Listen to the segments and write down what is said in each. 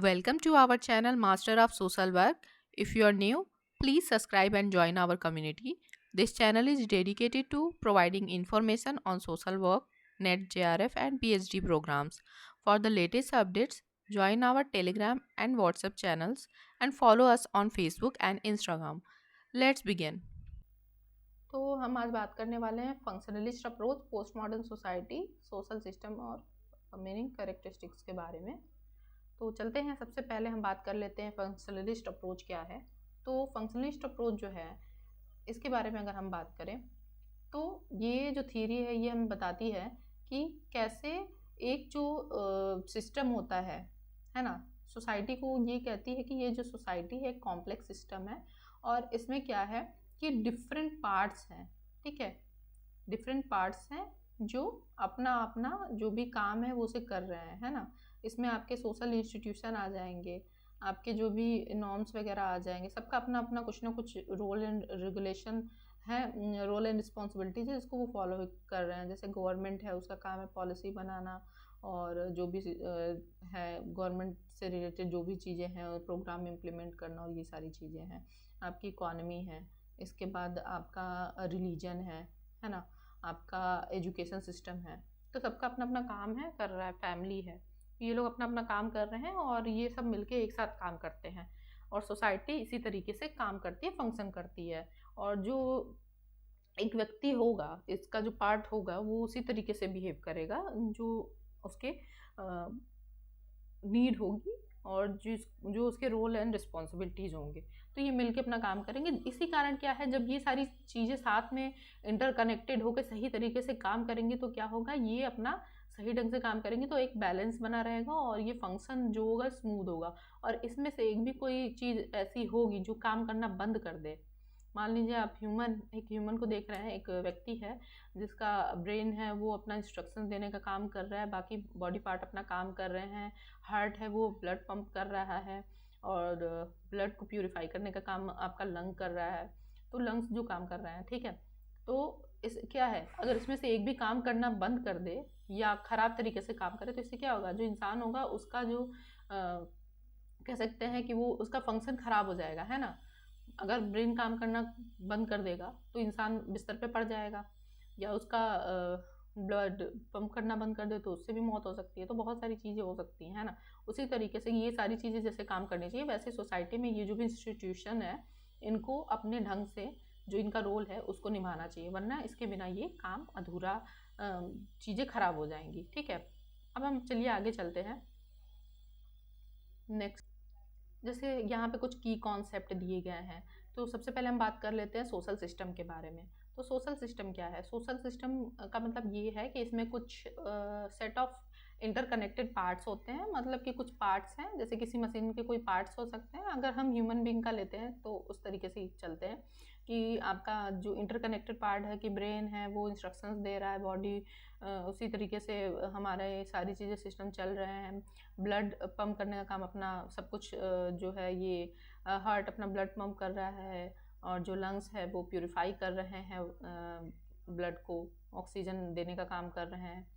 Welcome to our channel Master of Social Work. If you are new, please subscribe and join our community. This channel is dedicated to providing information on social work, NET JRF and PhD programs. For the latest updates, join our Telegram and WhatsApp channels and follow us on Facebook and Instagram. Let's begin. तो हम आज बात करने वाले हैं functionalist approach, post modern society, social system और meaning characteristics के बारे में। तो चलते हैं, सबसे पहले हम बात कर लेते हैं फंक्शनलिस्ट अप्रोच क्या है। तो फंक्शनलिस्ट अप्रोच जो है, इसके बारे में अगर हम बात करें तो ये जो थ्योरी है ये हमें बताती है कि कैसे एक जो सिस्टम होता है ना, सोसाइटी को ये कहती है कि ये जो सोसाइटी है एक कॉम्प्लेक्स सिस्टम है और इसमें क्या है कि डिफरेंट पार्ट्स हैं। ठीक है, डिफरेंट पार्ट्स हैं जो अपना अपना जो भी काम है वो उसे कर रहे हैं, है ना। इसमें आपके सोशल इंस्टीट्यूशन आ जाएंगे, आपके जो भी नॉर्म्स वगैरह आ जाएंगे, सबका अपना अपना कुछ ना कुछ रोल एंड रेगुलेशन है, रोल एंड रिस्पॉन्सिबिलिटीज है जिसको वो फॉलो कर रहे हैं। जैसे गवर्नमेंट है, उसका काम है पॉलिसी बनाना और जो भी है गवर्नमेंट से रिलेटेड जो भी चीज़ें हैं प्रोग्राम इम्प्लीमेंट करना, और ये सारी चीज़ें हैं। आपकी इकॉनमी है, इसके बाद आपका रिलीजन है ना, आपका एजुकेशन सिस्टम है। तो सबका अपना अपना काम है, कर रहा है। फैमिली है, ये लोग अपना अपना काम कर रहे हैं और ये सब मिलके एक साथ काम करते हैं और सोसाइटी इसी तरीके से काम करती है, फंक्शन करती है। और जो एक व्यक्ति होगा, इसका जो पार्ट होगा वो उसी तरीके से बिहेव करेगा जो उसके नीड होगी और जो उसके रोल एंड रिस्पॉन्सिबिलिटीज होंगे। तो ये मिलके अपना काम करेंगे। इसी कारण क्या है, जब ये सारी चीज़ें साथ में इंटरकनेक्टेड होकर सही तरीके से काम करेंगी तो क्या होगा, ये अपना सही ढंग से काम करेंगे तो एक बैलेंस बना रहेगा और ये फंक्शन जो होगा स्मूथ होगा। और इसमें से एक भी कोई चीज़ ऐसी होगी जो काम करना बंद कर दे, मान लीजिए आप एक ह्यूमन को देख रहे हैं, एक व्यक्ति है जिसका ब्रेन है वो अपना इंस्ट्रक्शंस देने का काम कर रहा है, बाकी बॉडी पार्ट अपना काम कर रहे हैं। हार्ट है वो ब्लड पंप कर रहा है और ब्लड को प्यूरिफाई करने का काम आपका लंग कर रहा है। तो लंग्स जो काम कर रहे हैं, ठीक है। तो इस क्या है, अगर इसमें से एक भी काम करना बंद कर दे या खराब तरीके से काम करे तो इससे क्या होगा, जो इंसान होगा उसका जो कह सकते हैं कि वो उसका फंक्शन खराब हो जाएगा, है ना। अगर ब्रेन काम करना बंद कर देगा तो इंसान बिस्तर पे पड़ जाएगा, या उसका ब्लड पंप करना बंद कर दे तो उससे भी मौत हो सकती है। तो बहुत सारी चीज़ें हो सकती हैं, है ना। उसी तरीके से ये सारी चीज़ें जैसे काम करनी चाहिए, वैसे सोसाइटी में ये जो भी इंस्टीट्यूशन है इनको अपने ढंग से जो इनका रोल है उसको निभाना चाहिए, वरना इसके बिना ये काम अधूरा, चीज़ें खराब हो जाएंगी। ठीक है, अब हम चलिए आगे चलते हैं। नेक्स्ट, जैसे यहाँ पे कुछ की कॉन्सेप्ट दिए गए हैं। तो सबसे पहले हम बात कर लेते हैं सोशल सिस्टम के बारे में। तो सोशल सिस्टम क्या है, सोशल सिस्टम का मतलब ये है कि इसमें कुछ सेट ऑफ इंटरकनेक्टेड पार्ट्स होते हैं। मतलब कि कुछ पार्ट्स हैं, जैसे किसी मशीन के कोई पार्ट्स हो सकते हैं, अगर हम ह्यूमन बीइंग का लेते हैं तो उस तरीके से ही चलते हैं कि आपका जो इंटरकनेक्टेड पार्ट है कि ब्रेन है वो इंस्ट्रक्शंस दे रहा है, बॉडी उसी तरीके से हमारे सारी चीज़ें सिस्टम चल रहे हैं। ब्लड पंप करने का काम अपना सब कुछ जो है ये हार्ट अपना ब्लड पंप कर रहा है और जो लंग्स है वो प्यूरिफाई कर रहे हैं, ब्लड को ऑक्सीजन देने का काम कर रहे हैं।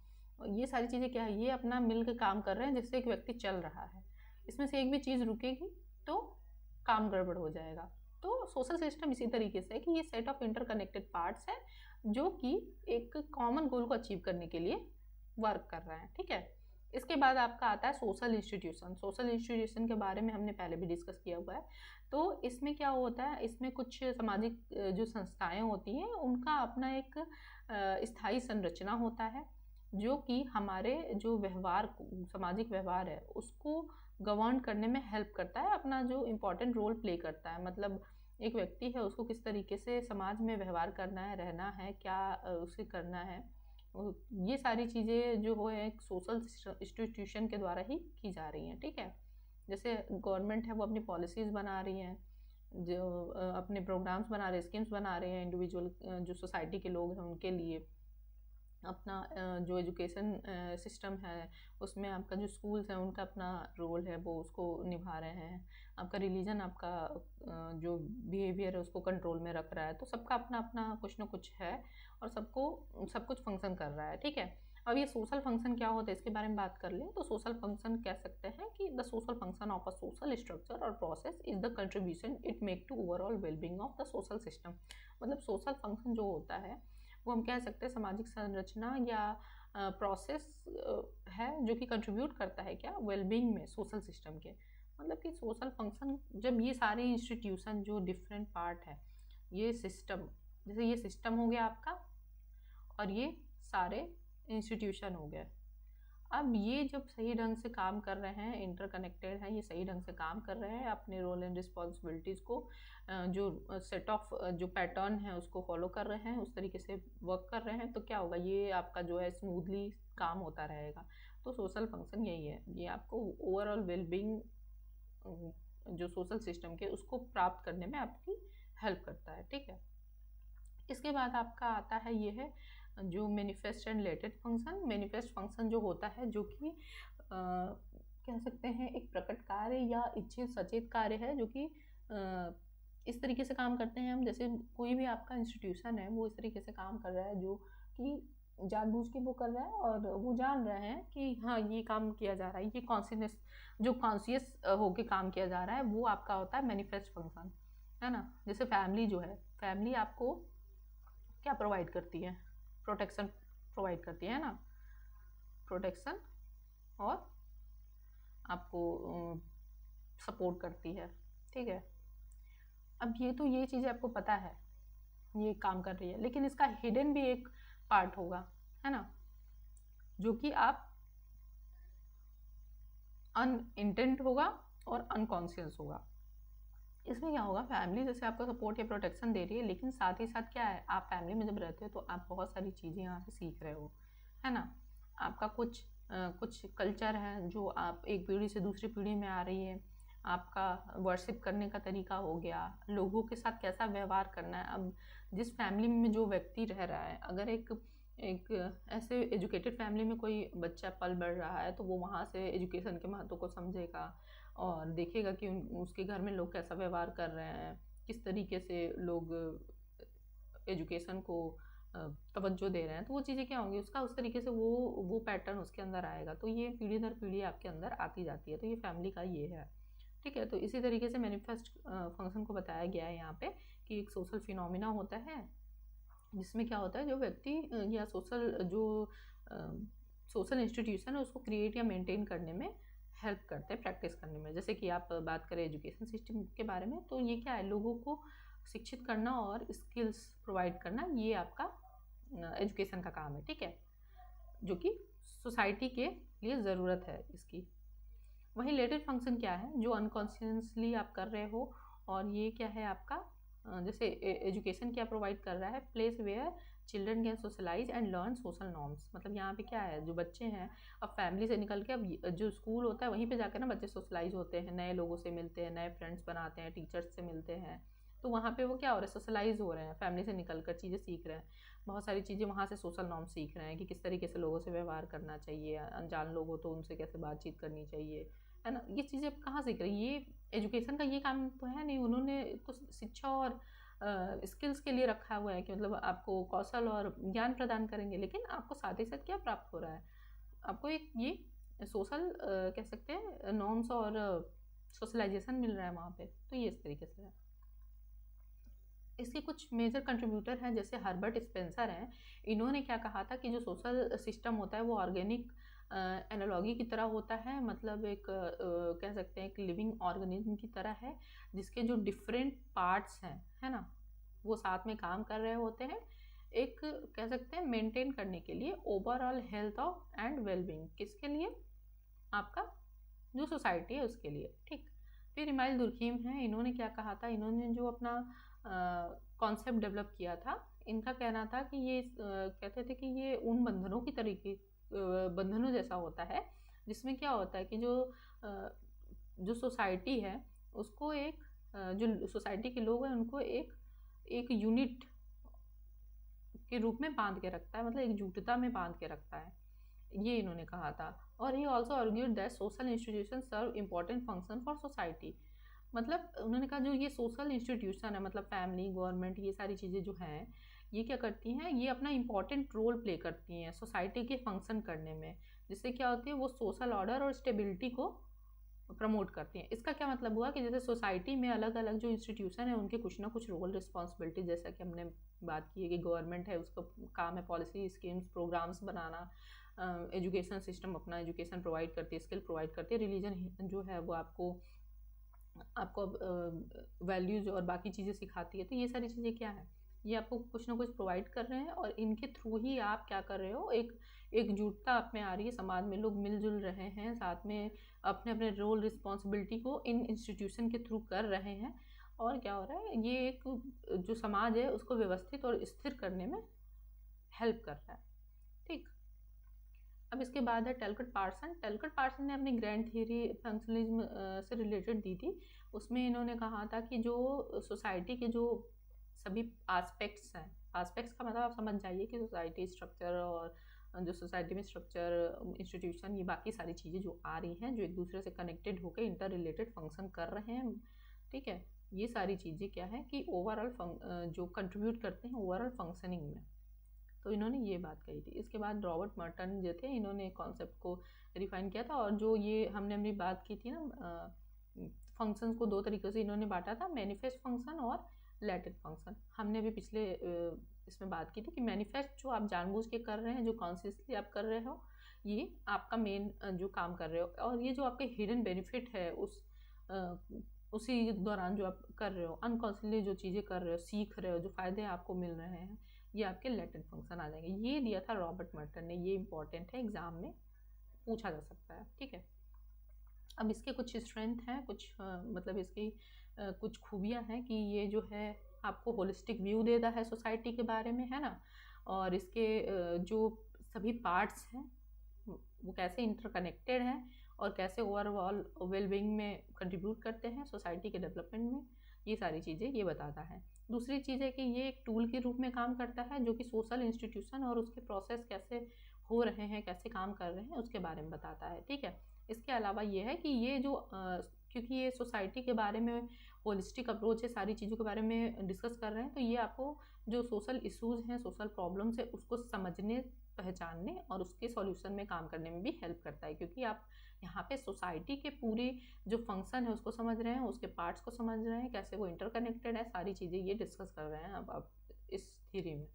ये सारी चीज़ें क्या है, ये अपना मिल के काम कर रहे हैं जिससे एक व्यक्ति चल रहा है। इसमें से एक भी चीज़ रुकेगी तो काम गड़बड़ हो जाएगा। तो सोशल सिस्टम इसी तरीके से है कि ये सेट ऑफ इंटरकनेक्टेड पार्ट्स है जो कि एक कॉमन गोल को अचीव करने के लिए वर्क कर रहे हैं। ठीक है, इसके बाद आपका आता है सोशल इंस्टीट्यूशन। सोशल इंस्टीट्यूशन के बारे में हमने पहले भी डिस्कस किया हुआ है। तो इसमें क्या होता है, इसमें कुछ सामाजिक जो संस्थाएं होती हैं उनका अपना एक स्थायी संरचना होता है जो कि हमारे जो व्यवहार, सामाजिक व्यवहार है उसको गवर्न करने में हेल्प करता है, अपना जो इम्पोर्टेंट रोल प्ले करता है। मतलब एक व्यक्ति है उसको किस तरीके से समाज में व्यवहार करना है, रहना है, क्या उसे करना है, ये सारी चीज़ें जो हो एक सोशल इंस्टीट्यूशन के द्वारा ही की जा रही हैं। ठीक है, जैसे गवर्नमेंट है वो अपनी पॉलिसीज़ बना रही हैं, जो अपने प्रोग्राम्स बना रहे हैं, स्कीम्स बना रहे हैं, इंडिविजुअल जो सोसाइटी के लोग हैं उनके लिए। अपना जो एजुकेशन सिस्टम है उसमें आपका जो स्कूल्स हैं उनका अपना रोल है वो उसको निभा रहे हैं। आपका रिलीजन आपका जो बिहेवियर है उसको कंट्रोल में रख रहा है। तो सबका अपना अपना कुछ ना कुछ है और सबको सब कुछ फंक्शन कर रहा है। ठीक है, अब ये सोशल फंक्शन क्या होता है इसके बारे में बात कर लें तो सोशल फंक्शन कह सकते हैं कि the social function of a social structure और process is the contribution it make to overall wellbeing of the social system. मतलब सोशल फंक्शन जो होता है वो हम कह सकते हैं सामाजिक संरचना या प्रोसेस है जो कि कंट्रीब्यूट करता है क्या वेलबींग में सोशल सिस्टम के। मतलब कि सोशल फंक्शन जब ये सारे इंस्टीट्यूशन जो डिफरेंट पार्ट है ये सिस्टम, जैसे ये सिस्टम हो गया आपका और ये सारे इंस्टीट्यूशन हो गए, अब ये जब सही ढंग से काम कर रहे हैं, इंटरकनेक्टेड हैं, ये सही ढंग से काम कर रहे हैं, अपने रोल एंड रिस्पॉन्सिबिलिटीज़ को जो सेट ऑफ जो पैटर्न है उसको फॉलो कर रहे हैं, उस तरीके से वर्क कर रहे हैं, तो क्या होगा ये आपका जो है स्मूथली काम होता रहेगा। तो सोशल फंक्शन यही है, ये आपको ओवरऑल वेलबींग जो सोशल सिस्टम के उसको प्राप्त करने में आपकी हेल्प करता है। ठीक है, इसके बाद आपका आता है ये है जो manifest and related function. Manifest function जो होता है जो कि कह सकते हैं एक प्रकट कार्य या इच्छित सचेत कार्य है जो कि इस तरीके से काम करते हैं हम, जैसे कोई भी आपका इंस्टीट्यूशन है वो इस तरीके से काम कर रहा है जो कि जानबूझ के वो कर रहा है और वो जान रहे हैं कि हाँ ये काम किया जा रहा है, ये कॉन्शियस जो कॉन्शियस होके काम किया जा रहा है वो आपका होता है मैनिफेस्ट फंक्शन, है ना। जैसे फैमिली जो है, फैमिली आपको क्या प्रोवाइड करती है, प्रोटेक्शन प्रोवाइड करती है ना, प्रोटेक्शन और आपको सपोर्ट करती है। ठीक है, अब ये चीज़ें आपको पता है ये काम कर रही है, लेकिन इसका हिडन भी एक पार्ट होगा, है ना, जो कि आप अनइंटेंट होगा और अनकॉन्शियस होगा। इसमें क्या होगा, फैमिली जैसे आपको सपोर्ट या प्रोटेक्शन दे रही है, लेकिन साथ ही साथ क्या है, आप फैमिली में जब रहते हो तो आप बहुत सारी चीज़ें यहाँ से सीख रहे हो, है ना। आपका कुछ कल्चर है जो आप एक पीढ़ी से दूसरी पीढ़ी में आ रही है, आपका वर्शिप करने का तरीका हो गया, लोगों के साथ कैसा व्यवहार करना है। अब जिस फैमिली में जो व्यक्ति रह रहा है, अगर एक ऐसे एजुकेटेड फैमिली में कोई बच्चा पल बढ़ रहा है तो वो वहाँ से एजुकेशन के महत्व को समझेगा और देखेगा कि उसके घर में लोग कैसा व्यवहार कर रहे हैं, किस तरीके से लोग एजुकेशन को तवज्जो दे रहे हैं, तो वो चीज़ें क्या होंगी उसका उस तरीके से वो पैटर्न उसके अंदर आएगा। तो ये पीढ़ी दर पीढ़ी आपके अंदर आती जाती है, तो ये फैमिली का ये है। ठीक है, तो इसी तरीके से मैनिफेस्ट फंक्शन को बताया गया है यहाँ पे कि एक सोशल फिनोमिना होता है जिसमें क्या होता है जो व्यक्ति या सोशल इंस्टीट्यूशन है उसको क्रिएट या मेंटेन करने में हेल्प करते हैं, प्रैक्टिस करने में। जैसे कि आप बात करें एजुकेशन सिस्टम के बारे में, तो ये क्या है, लोगों को शिक्षित करना और स्किल्स प्रोवाइड करना, ये आपका एजुकेशन का काम है। ठीक है, जो कि सोसाइटी के लिए ज़रूरत है इसकी। वहीं रिलेटेड फंक्शन क्या है, जो अनकॉन्शियसली आप कर रहे हो, और ये क्या है आपका जैसे एजुकेशन क्या प्रोवाइड कर रहा है, place where children can socialise and learn social norms. मतलब यहाँ पे क्या है, जो बच्चे हैं अब फैमिली से निकल के अब जो स्कूल होता है वहीं पे जाकर ना बच्चे सोशलाइज होते हैं, नए लोगों से मिलते हैं, नए फ्रेंड्स बनाते हैं, टीचर्स से मिलते हैं, तो वहाँ पे वो क्या हो रहा है, सोशलाइज हो रहे हैं, फैमिली से निकल कर चीज़ें सीख रहे हैं, बहुत सारी चीज़ें वहाँ से सोशल नॉर्म सीख रहे हैं कि किस तरीके से लोगों से व्यवहार करना चाहिए, अनजान लोग हो तो उनसे कैसे बातचीत करनी चाहिए, है ना। ये चीज़ें कहाँ सीख रही है, ये एजुकेशन का ये काम तो है नहीं, उन्होंने तो शिक्षा और स्किल्स के लिए रखा हुआ है कि मतलब आपको कौशल और ज्ञान प्रदान करेंगे, लेकिन आपको साथ ही साथ क्या प्राप्त हो रहा है, आपको एक ये सोशल कह सकते हैं नॉर्म्स और सोशलाइजेशन मिल रहा है वहाँ पे। तो ये इस तरीके से है। इसके कुछ मेजर कंट्रीब्यूटर हैं जैसे हर्बर्ट स्पेंसर हैं, इन्होंने क्या कहा था कि जो सोशल सिस्टम होता है वो ऑर्गेनिक एनालॉगी की तरह होता है, मतलब एक कह सकते हैं एक लिविंग ऑर्गेनिज्म की तरह है जिसके जो डिफरेंट पार्ट्स हैं, है ना, वो साथ में काम कर रहे होते हैं, एक कह सकते हैं मेंटेन करने के लिए overall health of and wellbeing, किसके लिए, आपका जो सोसाइटी है उसके लिए। ठीक, फिर इमाइल दुर्खीम है, इन्होंने क्या कहा था, इन्होंने जो अपना कॉन्सेप्ट डेवलप किया था, इनका कहना था कि ये कहते थे कि ये उन बंधनों की तरीके बंधनों जैसा होता है जिसमें क्या होता है कि जो सोसाइटी है उसको एक जो सोसाइटी के लोग हैं उनको एक यूनिट के रूप में बांध के रखता है, मतलब एकजुटता में बांध के रखता है, ये इन्होंने कहा था। और he also argued that social institution serve important function for society, मतलब उन्होंने कहा जो ये सोशल इंस्टीट्यूशन है, मतलब फैमिली, गवर्नमेंट, ये सारी चीज़ें जो हैं ये क्या करती हैं, ये अपना इम्पॉर्टेंट रोल प्ले करती हैं सोसाइटी के फंक्शन करने में, जिससे क्या होती है वो सोशल ऑर्डर और स्टेबिलिटी को प्रमोट करती हैं। इसका क्या मतलब हुआ कि जैसे सोसाइटी में अलग अलग जो इंस्टीट्यूशन है उनके कुछ ना कुछ रोल रिस्पॉन्सिबिलिटी, जैसा कि हमने बात की है कि गवर्नमेंट है उसका काम है पॉलिसी स्कीम्स प्रोग्राम्स बनाना, एजुकेशन सिस्टम अपना एजुकेशन प्रोवाइड करती है, स्किल प्रोवाइड करती है, रिलीजन जो है वो आपको वैल्यूज़ और बाकी चीज़ें सिखाती है। तो ये सारी चीज़ें क्या है, ये आपको कुछ ना कुछ प्रोवाइड कर रहे हैं और इनके थ्रू ही आप क्या कर रहे हो, एक एकजुटता आप में आ रही है, समाज में लोग मिलजुल रहे हैं, साथ में अपने अपने रोल रिस्पॉन्सिबिलिटी को इन इंस्टीट्यूशन के थ्रू कर रहे हैं। और क्या हो रहा है, ये एक जो समाज है उसको व्यवस्थित और स्थिर करने में हेल्प कर रहा है। ठीक, अब इसके बाद है टेलकट पार्सन। टेलकट पार्सन ने अपनी ग्रैंड थियरी फंक्शनलिज्म से रिलेटेड दी थी। उसमें इन्होंने कहा था कि जो सोसाइटी के जो सभी एस्पेक्ट्स हैं, एस्पेक्ट्स का मतलब आप समझ जाइए कि सोसाइटी स्ट्रक्चर और जो सोसाइटी में स्ट्रक्चर इंस्टीट्यूशन ये बाकी सारी चीज़ें जो आ रही हैं जो एक दूसरे से कनेक्टेड होकर इंटर रिलेटेड फंक्शन कर रहे हैं, ठीक है, ये सारी चीज़ें क्या है कि ओवरऑल जो कंट्रीब्यूट करते हैं ओवरऑल फंक्शनिंग में। तो इन्होंने ये बात कही थी। इसके बाद रॉबर्ट मर्टन जो थे इन्होंने कॉन्सेप्ट को रिफाइन किया था, और जो ये हमने अपनी बात की थी ना फंक्शंस को दो तरीक़ों से इन्होंने बांटा था, मैनिफेस्ट फंक्शन और लैटेंट फंक्शन। हमने भी पिछले इसमें बात की थी कि मैनिफेस्ट जो आप जानबूझ के कर रहे हैं, जो कॉन्शियसली आप कर रहे हो, ये आपका मेन जो काम कर रहे हो, और ये जो आपके हिडन बेनिफिट है उसी दौरान जो आप कर रहे हो, अनकॉन्शियसली जो चीज़ें कर रहे हो, सीख रहे हो, जो फ़ायदे आपको मिल रहे हैं, ये आपके लेटेंट फंक्शन आ जाएंगे। ये दिया था रॉबर्ट मर्टन ने, ये इंपॉर्टेंट है, एग्जाम में पूछा जा सकता है। ठीक है, अब इसके कुछ स्ट्रेंथ हैं, कुछ मतलब इसकी कुछ खूबियाँ हैं कि ये जो है आपको होलिस्टिक व्यू देता है सोसाइटी के बारे में, है ना, और इसके जो सभी पार्ट्स हैं वो कैसे इंटरकनेक्टेड हैं और कैसे ओवरऑल वेलबींग में कंट्रीब्यूट करते हैं सोसाइटी के डेवलपमेंट में, ये सारी चीज़ें ये बताता है। दूसरी चीज़ है कि ये एक टूल के रूप में काम करता है जो कि सोशल इंस्टीट्यूशन और उसके प्रोसेस कैसे हो रहे हैं, कैसे काम कर रहे हैं, उसके बारे में बताता है। ठीक है, इसके अलावा ये है कि ये जो क्योंकि ये सोसाइटी के बारे में होलिस्टिक अप्रोच है, सारी चीज़ों के बारे में डिस्कस कर रहे हैं, तो ये आपको जो सोशल इश्यूज़ हैं, सोशल प्रॉब्लम्स है, उसको समझने, पहचानने और उसके सॉल्यूशन में काम करने में भी हेल्प करता है, क्योंकि आप यहाँ पे सोसाइटी के पूरे जो फंक्शन है उसको समझ रहे हैं, उसके पार्ट्स को समझ रहे हैं, कैसे वो इंटरकनेक्टेड है, सारी चीज़ें ये डिस्कस कर रहे हैं अब इस थ्योरी में।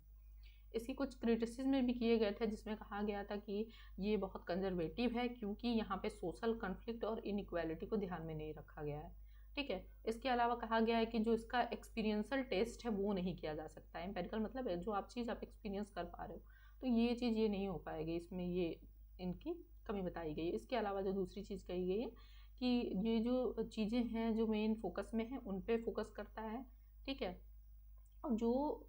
इसकी कुछ क्रिटिसिज्म भी किए गए थे, जिसमें कहा गया था कि ये बहुत कंजर्वेटिव है क्योंकि यहाँ पे सोशल कॉन्फ्लिक्ट और इनइक्वालिटी को ध्यान में नहीं रखा गया है। ठीक है, इसके अलावा कहा गया है कि जो इसका एक्सपीरियंसल टेस्ट है वो नहीं किया जा सकता है। एम्पेरिकल मतलब है जो आप चीज़ आप एक्सपीरियंस कर पा रहे हो, तो ये चीज़ ये नहीं हो पाएगी, इसमें ये इनकी कमी बताई गई है। इसके अलावा जो दूसरी चीज़ कही गई है कि ये जो चीज़ें हैं जो मेन फोकस में हैं उन पे फोकस करता है। ठीक है, और जो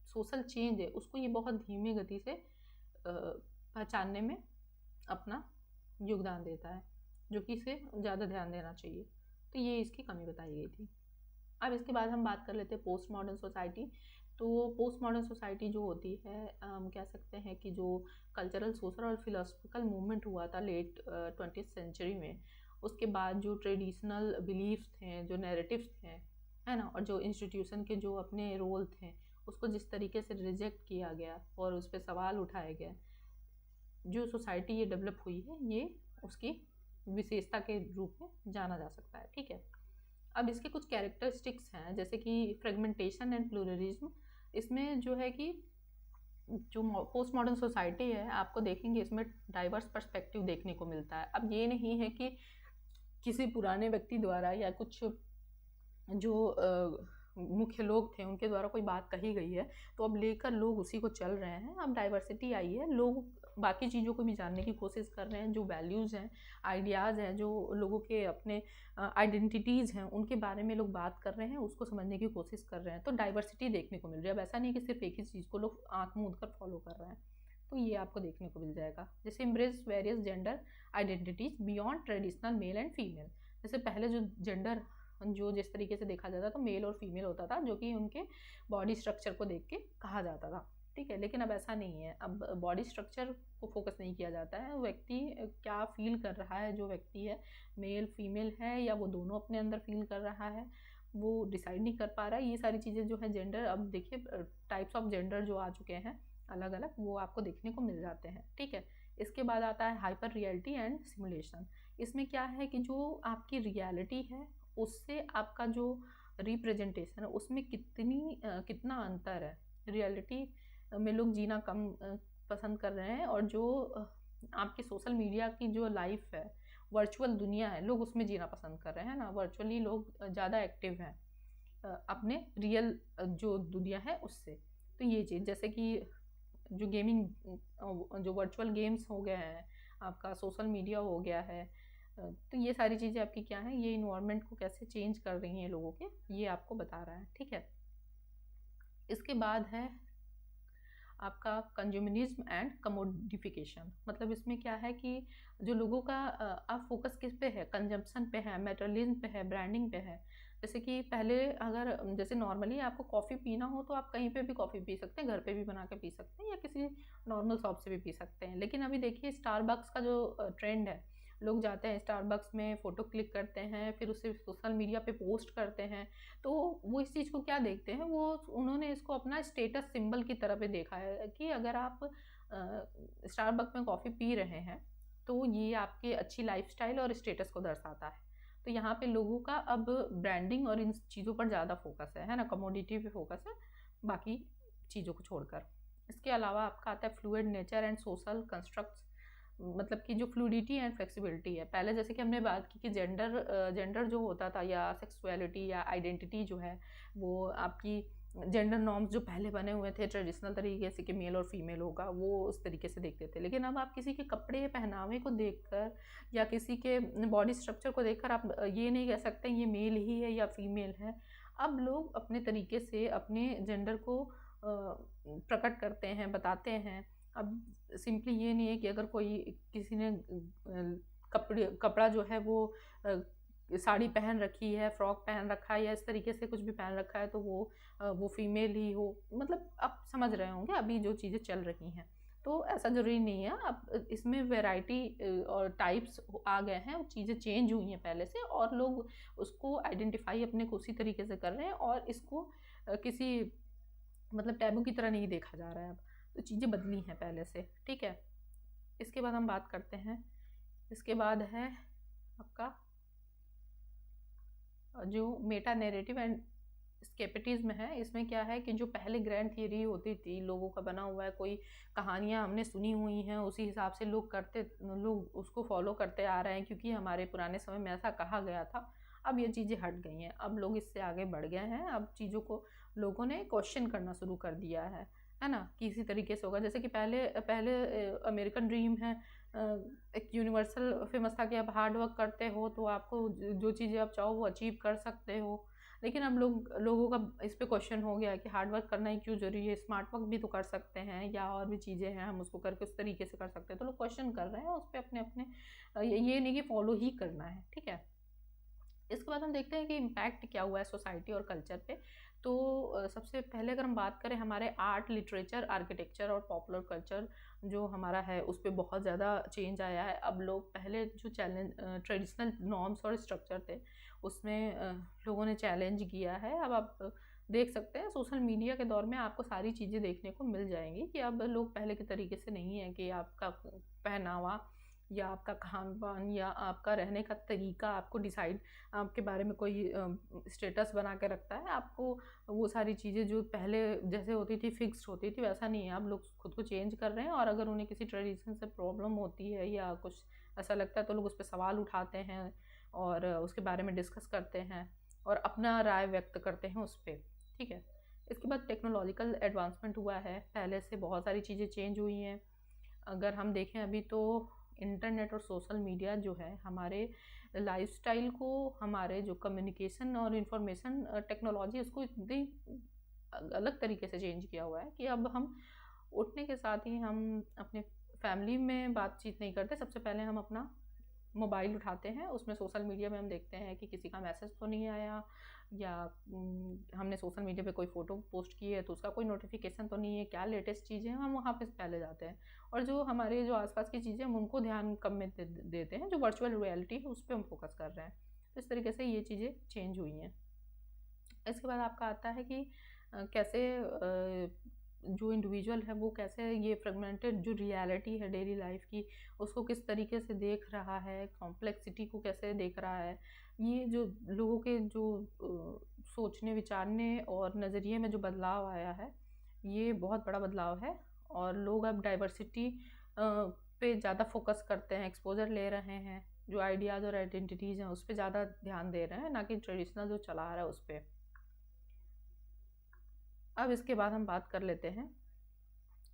सोशल चेंज है उसको ये बहुत धीमी गति से पहचानने में अपना योगदान देता है, जो कि इसे ज़्यादा ध्यान देना चाहिए। तो ये इसकी कमी बताई गई थी। अब इसके बाद हम बात कर लेते हैं पोस्ट मॉडर्न सोसाइटी। तो पोस्ट मॉडर्न सोसाइटी जो होती है, हम कह सकते हैं कि जो कल्चरल, सोशल और फिलोसफिकल मूवमेंट हुआ था लेट 20th सेंचुरी में, उसके बाद जो ट्रेडिशनल बिलीफ्स थे, जो नैरेटिव्स थे, है ना, और जो इंस्टीट्यूशन के जो अपने रोल थे उसको जिस तरीके से रिजेक्ट किया गया और उस पर सवाल उठाए गए, जो सोसाइटी ये डेवलप हुई है ये उसकी विशेषता के रूप में जाना जा सकता है। ठीक है, अब इसके कुछ कैरेक्टरिस्टिक्स हैं, जैसे कि फ्रेगमेंटेशन एंड प्लूरलिज्म। इसमें जो है कि जो पोस्ट मॉडर्न सोसाइटी है, आपको देखेंगे इसमें डाइवर्स पर्सपेक्टिव देखने को मिलता है। अब ये नहीं है कि किसी पुराने व्यक्ति द्वारा या कुछ जो मुख्य लोग थे उनके द्वारा कोई बात कही गई है तो अब लेकर लोग उसी को चल रहे हैं। अब डाइवर्सिटी आई है, लोग बाकी चीज़ों को भी जानने की कोशिश कर रहे हैं, जो वैल्यूज़ हैं, आइडियाज़ हैं, जो लोगों के अपने आइडेंटिटीज़ हैं, उनके बारे में लोग बात कर रहे हैं, उसको समझने की कोशिश कर रहे हैं। तो डाइवर्सिटी देखने को मिल रही है। अब ऐसा नहीं कि सिर्फ एक ही चीज़ को लोग आँख मूंद कर फॉलो कर रहे हैं, तो ये आपको देखने को मिल जाएगा। जैसे embrace various gender identities beyond traditional male and female. जैसे पहले जो जेंडर जो जिस तरीके से देखा जाता था, तो मेल और फीमेल होता था, जो कि उनके बॉडी स्ट्रक्चर को देख के कहा जाता था। ठीक है, लेकिन अब ऐसा नहीं है। अब बॉडी स्ट्रक्चर को फोकस नहीं किया जाता है, व्यक्ति क्या फील कर रहा है, जो व्यक्ति है मेल फीमेल है या वो दोनों अपने अंदर फील कर रहा है, वो डिसाइड नहीं कर पा रहा है। ये सारी चीज़ें जो है जेंडर, अब देखिए टाइप्स ऑफ जेंडर जो आ चुके हैं अलग अलग, वो आपको देखने को मिल जाते हैं, ठीक है। इसके बाद आता है हाइपर रियलिटी एंड सिमुलेशन। इसमें क्या है कि जो आपकी रियलिटी है उससे आपका जो रिप्रेजेंटेशन है उसमें कितना अंतर है। रियलिटी में लोग जीना कम पसंद कर रहे हैं, और जो आपकी सोशल मीडिया की जो लाइफ है, वर्चुअल दुनिया है, लोग उसमें जीना पसंद कर रहे हैं ना। वर्चुअली लोग ज़्यादा एक्टिव हैं अपने रियल जो दुनिया है उससे। तो ये चीज़, जैसे कि जो गेमिंग, जो वर्चुअल गेम्स हो गए हैं, आपका सोशल मीडिया हो गया है, तो ये सारी चीज़ें आपकी क्या है, ये इन्वायरमेंट को कैसे चेंज कर रही हैं लोगों के, ये आपको बता रहा है, ठीक है। इसके बाद है आपका कंज्यूमरिज्म एंड कमोडिफिकेशन। मतलब इसमें क्या है कि जो लोगों का अब फोकस किस पे है, कंजम्पशन पे है, मेटेरियलिज्म पे है, ब्रांडिंग पे है। जैसे कि पहले अगर जैसे नॉर्मली आपको कॉफ़ी पीना हो तो आप कहीं पे भी कॉफ़ी पी सकते हैं, घर पे भी बना के पी सकते हैं, या किसी नॉर्मल शॉप से भी पी सकते हैं। लेकिन अभी देखिए स्टारबक्स का जो ट्रेंड है, लोग जाते हैं स्टारबक्स में, फ़ोटो क्लिक करते हैं, फिर उसे सोशल मीडिया पे पोस्ट करते हैं। तो वो इस चीज़ को क्या देखते हैं, वो उन्होंने इसको अपना स्टेटस सिंबल की तरह पे देखा है कि अगर आप स्टारबक्स में कॉफ़ी पी रहे हैं तो ये आपकी अच्छी लाइफस्टाइल और स्टेटस को दर्शाता है। तो यहाँ पे लोगों का अब ब्रांडिंग और इन चीज़ों पर ज़्यादा फोकस है ना, कमोडिटी पे फोकस है बाकी चीज़ों को छोड़कर। इसके अलावा आपका आता है fluid nature and social constructs. मतलब कि जो फ्लूडिटी एंड फ्लेक्सिबिलिटी है, पहले जैसे कि हमने बात की कि जेंडर जो होता था, या सेक्सुअलिटी या आइडेंटिटी जो है, वो आपकी जेंडर नॉर्म्स जो पहले बने हुए थे ट्रेडिशनल तरीके से कि मेल और फीमेल होगा, वो उस तरीके से देखते थे। लेकिन अब आप किसी के कपड़े पहनावे को देखकर या किसी के बॉडी स्ट्रक्चर को देखकर आप ये नहीं कह सकते ये मेल ही है या फीमेल है। अब लोग अपने तरीके से अपने जेंडर को प्रकट करते हैं, बताते हैं। अब सिंपली ये नहीं है कि अगर कोई किसी ने कपड़ा जो है वो साड़ी पहन रखी है, फ्रॉक पहन रखा है, या इस तरीके से कुछ भी पहन रखा है तो वो फीमेल ही हो। मतलब आप समझ रहे होंगे अभी जो चीज़ें चल रही हैं। तो ऐसा ज़रूरी नहीं है, अब इसमें वैरायटी और टाइप्स आ गए हैं, चीज़ें चेंज हुई हैं पहले से, और लोग उसको आइडेंटिफाई अपने को उसी तरीके से कर रहे हैं, और इसको किसी मतलब टैबू की तरह नहीं देखा जा रहा है अब। तो चीज़ें बदली हैं पहले से, ठीक है। इसके बाद हम बात करते हैं, इसके बाद है आपका जो मेटा नैरेटिव एंड स्केपिटिज्म है। इसमें क्या है कि जो पहले ग्रैंड थियरी होती थी, लोगों का बना हुआ है, कोई कहानियाँ हमने सुनी हुई हैं, उसी हिसाब से लोग उसको फॉलो करते आ रहे हैं, क्योंकि हमारे पुराने समय में ऐसा कहा गया था। अब ये चीज़ें हट गई हैं, अब लोग इससे आगे बढ़ गए हैं। अब चीज़ों को लोगों ने क्वेश्चन करना शुरू कर दिया है ना, कि इसी तरीके से होगा। जैसे कि पहले पहले अमेरिकन ड्रीम है, एक यूनिवर्सल फेमस था कि आप हार्ड वर्क करते हो तो आपको जो चीज़ें आप चाहो वो अचीव कर सकते हो। लेकिन अब लोगों का इस पे क्वेश्चन हो गया कि हार्ड वर्क करना ही क्यों जरूरी है, स्मार्ट वर्क भी तो कर सकते हैं, या और भी चीज़ें हैं हम उसको करके उस तरीके से कर सकते हैं। तो लोग क्वेश्चन कर रहे हैं उस पर अपने अपने, ये नहीं कि फॉलो ही करना है, ठीक है। इसके बाद हम देखते हैं कि इम्पैक्ट क्या हुआ है सोसाइटी और कल्चर पे। तो सबसे पहले अगर हम बात करें हमारे आर्ट, लिटरेचर, आर्किटेक्चर और पॉपुलर कल्चर जो हमारा है उस पर बहुत ज़्यादा चेंज आया है। अब लोग पहले जो ट्रेडिशनल नॉर्म्स और स्ट्रक्चर थे उसमें लोगों ने चैलेंज किया है। अब आप देख सकते हैं सोशल मीडिया के दौर में आपको सारी चीज़ें देखने को मिल जाएंगी कि अब लोग पहले के तरीके से नहीं है कि आपका पहनावा या आपका खान-पान या आपका रहने का तरीका आपको डिसाइड, आपके बारे में कोई स्टेटस बना के रखता है। आपको वो सारी चीज़ें जो पहले जैसे होती थी, फिक्स्ड होती थी, वैसा नहीं है। अब लोग खुद को चेंज कर रहे हैं, और अगर उन्हें किसी ट्रेडिशन से प्रॉब्लम होती है या कुछ ऐसा लगता है तो लोग उस पर सवाल उठाते हैं और उसके बारे में डिस्कस करते हैं और अपना राय व्यक्त करते हैं उस पर, ठीक है। इसके बाद टेक्नोलॉजिकल एडवांसमेंट हुआ है, पहले से बहुत सारी चीज़ें चेंज हुई हैं। अगर हम देखें अभी तो इंटरनेट और सोशल मीडिया जो है हमारे लाइफस्टाइल को, हमारे जो कम्युनिकेशन और इंफॉर्मेशन टेक्नोलॉजी, उसको इतनी अलग तरीके से चेंज किया हुआ है कि अब हम उठने के साथ ही हम अपने फैमिली में बातचीत नहीं करते, सबसे पहले हम अपना मोबाइल उठाते हैं, उसमें सोशल मीडिया में हम देखते हैं कि किसी का मैसेज तो नहीं आया, या हमने सोशल मीडिया पे कोई फ़ोटो पोस्ट की है तो उसका कोई नोटिफिकेशन तो नहीं है, क्या लेटेस्ट चीज़ें हैं, हम वहाँ पे पहले जाते हैं। और जो हमारे जो आसपास की चीज़ें हम उनको ध्यान कम में देते हैं, जो वर्चुअल रियलिटी है उस पर हम फोकस कर रहे हैं। तो इस तरीके से ये चीज़ें चेंज हुई हैं। इसके बाद आपका आता है कि कैसे जो इंडिविजुअल है वो कैसे ये फ्रेगमेंटेड जो रियलिटी है डेली लाइफ की उसको किस तरीके से देख रहा है, कॉम्प्लेक्सिटी को कैसे देख रहा है। ये जो लोगों के जो सोचने विचारने और नज़रिए में जो बदलाव आया है, ये बहुत बड़ा बदलाव है। और लोग अब डाइवर्सिटी पे ज़्यादा फोकस करते हैं, एक्सपोजर ले रहे हैं, जो आइडियाज़ और आइडेंटिटीज़ हैं उस पर ज़्यादा ध्यान दे रहे हैं, ना कि ट्रेडिशनल जो चला आ रहा है उस पर। अब इसके बाद हम बात कर लेते हैं,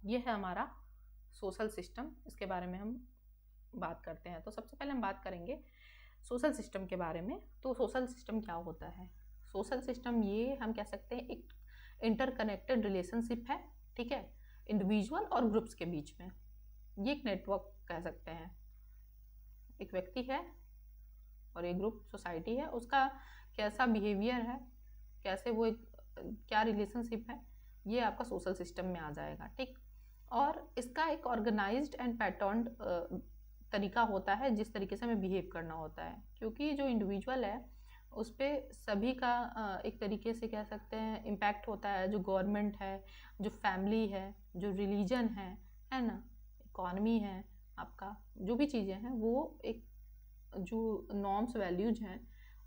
ये है हमारा सोशल सिस्टम, इसके बारे में हम बात करते हैं। तो सबसे पहले हम बात करेंगे सोशल सिस्टम के बारे में। तो सोशल सिस्टम क्या होता है? सोशल सिस्टम ये हम कह सकते हैं एक इंटरकनेक्टेड रिलेशनशिप है, ठीक है, इंडिविजुअल और ग्रुप्स के बीच में। ये एक नेटवर्क कह सकते हैं। एक व्यक्ति है और एक ग्रुप सोसाइटी है, उसका कैसा बिहेवियर है, कैसे वो एक क्या रिलेशनशिप है, ये आपका सोशल सिस्टम में आ जाएगा, ठीक। और इसका एक ऑर्गेनाइज्ड एंड पैटर्न्ड तरीका होता है जिस तरीके से हमें बिहेव करना होता है, क्योंकि जो इंडिविजुअल है उस पर सभी का एक तरीके से कह सकते हैं इम्पैक्ट होता है। जो गवर्नमेंट है, जो फैमिली है, जो रिलीजन है ना, इकॉनमी है, आपका जो भी चीज़ें हैं वो एक जो नॉर्म्स वैल्यूज हैं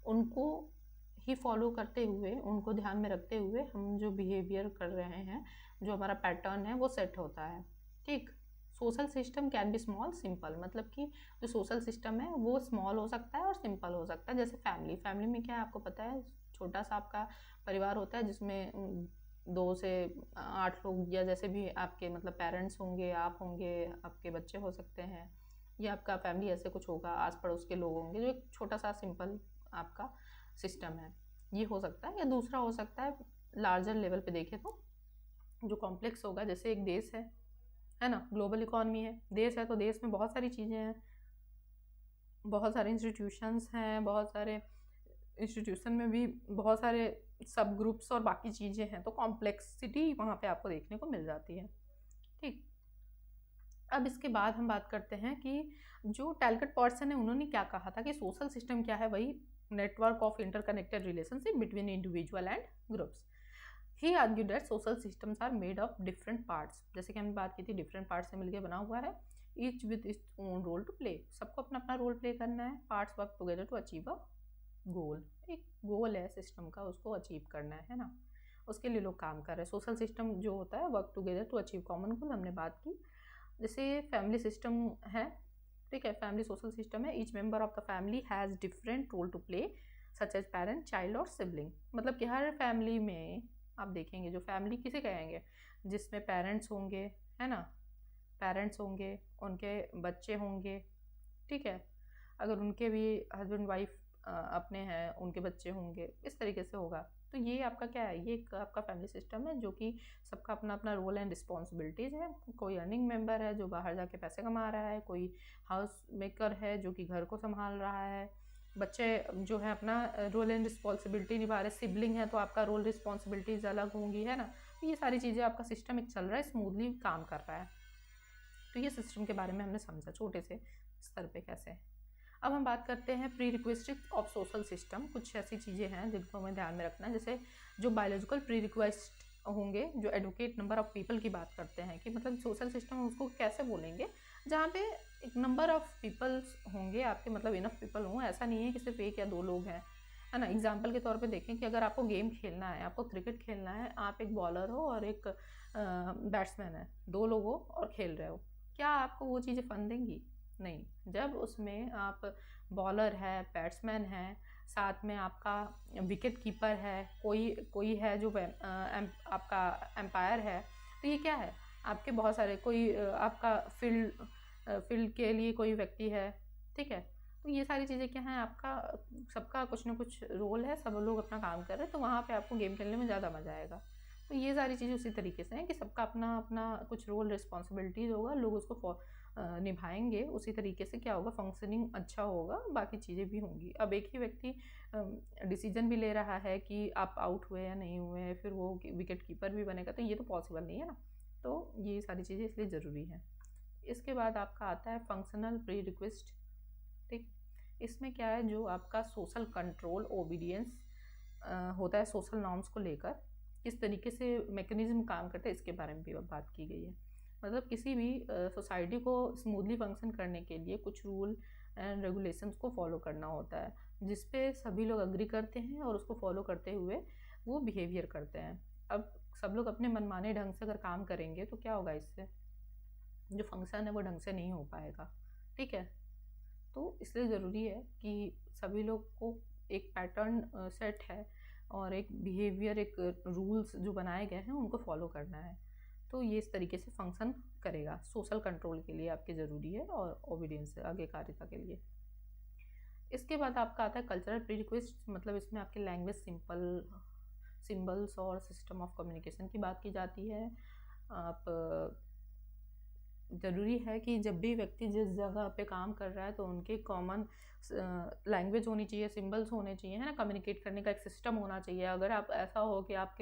उनको ही फॉलो करते हुए, उनको ध्यान में रखते हुए हम जो बिहेवियर कर रहे हैं, जो हमारा पैटर्न है वो सेट होता है, ठीक। Social system can be small simple, मतलब कि जो सोशल सिस्टम है वो स्मॉल हो सकता है और सिंपल हो सकता है। जैसे फैमिली में क्या है आपको पता है, छोटा सा आपका परिवार होता है जिसमें 2 से 8 लोग, या जैसे भी आपके मतलब पेरेंट्स होंगे, आप होंगे, आपके बच्चे हो सकते हैं, या आपका फैमिली ऐसे कुछ होगा, आस पड़ोस के लोग होंगे, जो एक छोटा सा सिंपल आपका सिस्टम है, ये हो सकता है। या दूसरा हो सकता है लार्जर लेवल पे देखें तो जो कॉम्प्लेक्स होगा, जैसे एक देश है ना, ग्लोबल इकॉनमी है, देश है तो देश में बहुत सारी चीज़ें हैं, बहुत सारे इंस्टीट्यूशंस हैं, बहुत सारे इंस्टीट्यूशन में भी बहुत सारे सब ग्रुप्स और बाकी चीज़ें हैं, तो कॉम्प्लेक्सिटी वहाँ पे आपको देखने को मिल जाती है, ठीक। अब इसके बाद हम बात करते हैं कि जो टैलकट पर्सन है उन्होंने क्या कहा था कि सोशल सिस्टम क्या है, वही network of interconnected relationship between individual and groups. He argue that social systems are made of different parts, जैसे कि हमने बात की थी डिफरेंट पार्ट्स से मिलकर बना हुआ है, each with its own role to play, सबको अपना अपना रोल प्ले करना है, parts work together to achieve a goal, एक गोल है सिस्टम का, उसको अचीव करना है ना, उसके लिए लोग काम कर रहे हैं। सोशल सिस्टम जो होता है work together to achieve common goal, हमने बात की। जैसे फैमिली सिस्टम है, ठीक है, फैमिली सोशल सिस्टम है, each member of the family has different role to play such as parent, child और सिबलिंग, मतलब कि हर फैमिली में आप देखेंगे, जो फैमिली किसे कहेंगे, जिसमें पेरेंट्स होंगे, है ना, पेरेंट्स होंगे, उनके बच्चे होंगे, ठीक है, अगर उनके भी हस्बैंड वाइफ अपने हैं, उनके बच्चे होंगे, इस तरीके से होगा। तो ये आपका क्या है, ये एक आपका फैमिली सिस्टम है जो कि सबका अपना अपना रोल एंड रिस्पॉन्सिबिलिटीज़ है। कोई अर्निंग मेंबर है जो बाहर जाके पैसे कमा रहा है, कोई हाउस मेकर है जो कि घर को संभाल रहा है, बच्चे जो है अपना रोल एंड रिस्पॉन्सिबिलिटी निभा रहे, सिबलिंग है तो आपका रोल रिस्पॉन्सिबिलिटीज़ अलग होंगी, है ना। तो ये सारी चीज़ें आपका सिस्टम एक चल रहा है, स्मूथली काम कर रहा है। तो ये सिस्टम के बारे में हमने समझा छोटे से स्तर पे कैसे। अब हम बात करते हैं pre request of social system. कुछ ऐसी चीज़ें हैं जिनको हमें ध्यान में रखना है, जैसे जो बायोलॉजिकल प्री रिक्वेस्ट होंगे, जो एडवोकेट नंबर ऑफ पीपल की बात करते हैं कि मतलब सोशल सिस्टम उसको कैसे बोलेंगे, जहाँ पे एक नंबर ऑफ पीपल्स होंगे आपके, मतलब इनफ पीपल हों, ऐसा नहीं है कि सिर्फ 1 या 2 लोग हैं, है ना। एग्जाम्पल के तौर पे देखें कि अगर आपको गेम खेलना है, आपको क्रिकेट खेलना है, आप एक बॉलर हो और एक बैट्समैन है, 2 लोग हो और खेल रहे हो, क्या आपको वो चीज़ें फन देंगी? नहीं। जब उसमें आप बॉलर है, बैट्समैन है, साथ में आपका विकेट कीपर है, कोई है जो आपका एम्पायर है, तो ये क्या है, आपके बहुत सारे कोई आपका फील्ड के लिए कोई व्यक्ति है, ठीक है। तो ये सारी चीज़ें क्या हैं, आपका सबका कुछ ना कुछ रोल है, सब लोग अपना काम कर रहे हैं, तो वहाँ पे आपको गेम खेलने में ज़्यादा मज़ा आएगा। तो ये सारी चीज़ें उसी तरीके से हैं कि सबका अपना अपना कुछ रोल रिस्पॉन्सिबिलिटीज़ होगा, लोग उसको निभाएंगे, उसी तरीके से क्या होगा, फंक्शनिंग अच्छा होगा, बाकी चीज़ें भी होंगी। अब एक ही व्यक्ति डिसीजन भी ले रहा है कि आप आउट हुए या नहीं हुए, फिर वो विकेट कीपर भी बनेगा, तो ये तो पॉसिबल नहीं है ना। तो ये सारी चीज़ें इसलिए ज़रूरी हैं। इसके बाद आपका आता है फंक्शनल प्री रिक्वेस्ट, ठीक। इसमें क्या है, जो आपका सोशल कंट्रोल, ओबीडियंस होता है सोशल नॉर्म्स को लेकर, किस तरीके से मैकेनिज्म काम करते हैं इसके बारे में भी बात की गई है। मतलब किसी भी सोसाइटी को स्मूथली फंक्शन करने के लिए कुछ रूल एंड रेगुलेशंस को फॉलो करना होता है, जिस पे सभी लोग अग्री करते हैं और उसको फॉलो करते हुए वो बिहेवियर करते हैं। अब सब लोग अपने मनमाने ढंग से अगर काम करेंगे तो क्या होगा, इससे जो फंक्शन है वो ढंग से नहीं हो पाएगा। ठीक है, तो इसलिए ज़रूरी है कि सभी लोग को एक पैटर्न सेट है और एक बिहेवियर, एक रूल्स जो बनाए गए हैं उनको फॉलो करना है। तो ये इस तरीके से फंक्शन करेगा, सोशल कंट्रोल के लिए आपके ज़रूरी है और ओबीडियंस आज्ञाकारिता के लिए। इसके बाद आपका आता है कल्चरल प्रीरिक्विजिट्स, मतलब इसमें आपके लैंग्वेज सिंबल्स और सिस्टम ऑफ कम्युनिकेशन की बात की जाती है। आप ज़रूरी है कि जब भी व्यक्ति जिस जगह पे काम कर रहा है तो उनके कॉमन लैंग्वेज होनी चाहिए, सिंबल्स होने चाहिए, है ना, कम्युनिकेट करने का एक सिस्टम होना चाहिए। अगर आप ऐसा हो कि आप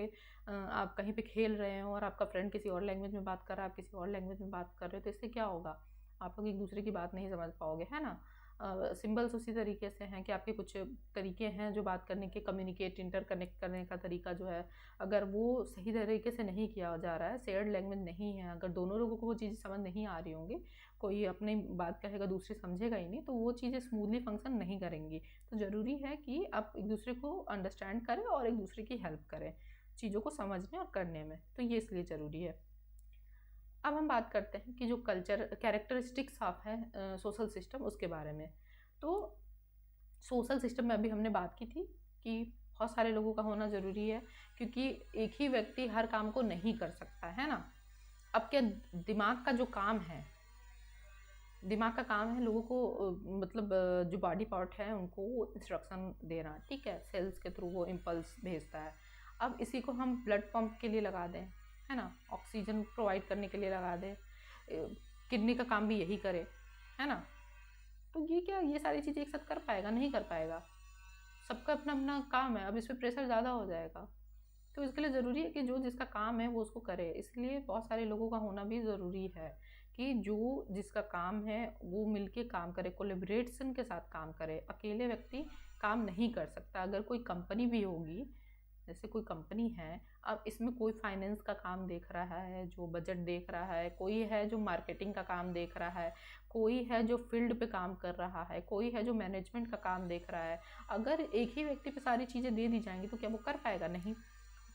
कहीं पे खेल रहे हो और आपका फ्रेंड किसी और लैंग्वेज में बात कर रहा है, आप किसी और लैंग्वेज में बात कर रहे हो, तो इससे क्या होगा, आप लोग एक दूसरे की बात नहीं समझ पाओगे, है ना। सिंबल्स उसी तरीके से हैं कि आपके कुछ तरीके हैं जो बात करने के, कम्युनिकेट इंटरकनेक्ट करने का तरीका जो है, अगर वो सही तरीके से नहीं किया जा रहा है, शेयर्ड लैंग्वेज नहीं है, अगर दोनों लोगों को वो चीज़ें समझ नहीं आ रही होंगी, कोई अपनी बात कहेगा दूसरे समझेगा ही नहीं, तो वो चीज़ें स्मूथली फंक्शन नहीं करेंगी। तो ज़रूरी है कि आप एक दूसरे को अंडरस्टैंड करें और एक दूसरे की हेल्प करें चीज़ों को समझने और करने में, तो ये इसलिए ज़रूरी है। अब हम बात करते हैं कि जो कल्चर कैरेक्टरिस्टिक्स ऑफ है सोशल सिस्टम, उसके बारे में। तो सोशल सिस्टम में अभी हमने बात की थी कि बहुत सारे लोगों का होना ज़रूरी है, क्योंकि एक ही व्यक्ति हर काम को नहीं कर सकता, है ना। अब क्या दिमाग का जो काम है, दिमाग का काम है लोगों को मतलब जो बॉडी पार्ट है उनको इंस्ट्रक्शन देना, ठीक है, सेल्स के थ्रू वो इम्पल्स भेजता है। अब इसी को हम ब्लड पंप के लिए लगा दें, है ना, ऑक्सीजन प्रोवाइड करने के लिए लगा दें, किडनी का काम भी यही करे, है ना, तो ये क्या, ये सारी चीज़ें एक साथ कर पाएगा, नहीं कर पाएगा। सबका अपना अपना काम है, अब इस पर प्रेशर ज़्यादा हो जाएगा। तो इसके लिए ज़रूरी है कि जो जिसका काम है वो उसको करे। इसलिए बहुत सारे लोगों का होना भी ज़रूरी है कि जो जिसका काम है वो मिलके काम करे, कोलैबोरेशन के साथ काम करे। अकेले व्यक्ति काम नहीं कर सकता। अगर कोई कंपनी भी होगी, जैसे कोई कंपनी है, अब इसमें कोई फाइनेंस का काम देख रहा है, जो बजट देख रहा है, कोई है जो मार्केटिंग का काम देख रहा है, कोई है जो फील्ड पे काम कर रहा है, कोई है जो मैनेजमेंट का काम देख रहा है। अगर एक ही व्यक्ति पे सारी चीज़ें दे दी जाएंगी तो क्या वो कर पाएगा? नहीं।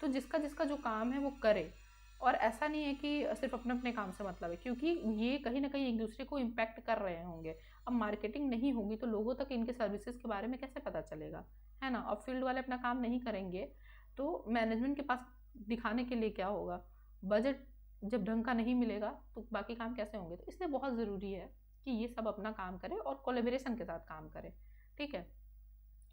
तो जिसका जिसका जो काम है वो करे, और ऐसा नहीं है कि सिर्फ अपने अपने काम से मतलब है, क्योंकि ये कहीं ना कहीं एक दूसरे को इम्पैक्ट कर रहे होंगे। अब मार्केटिंग नहीं होगी तो लोगों तक इनके सर्विसेज के बारे में कैसे पता चलेगा, है ना। अब फील्ड वाले अपना काम नहीं करेंगे तो मैनेजमेंट के पास दिखाने के लिए क्या होगा? बजट जब ढंग का नहीं मिलेगा तो बाकी काम कैसे होंगे? तो इसलिए बहुत ज़रूरी है कि ये सब अपना काम करें और कोलेबोरेशन के साथ काम करें, ठीक है।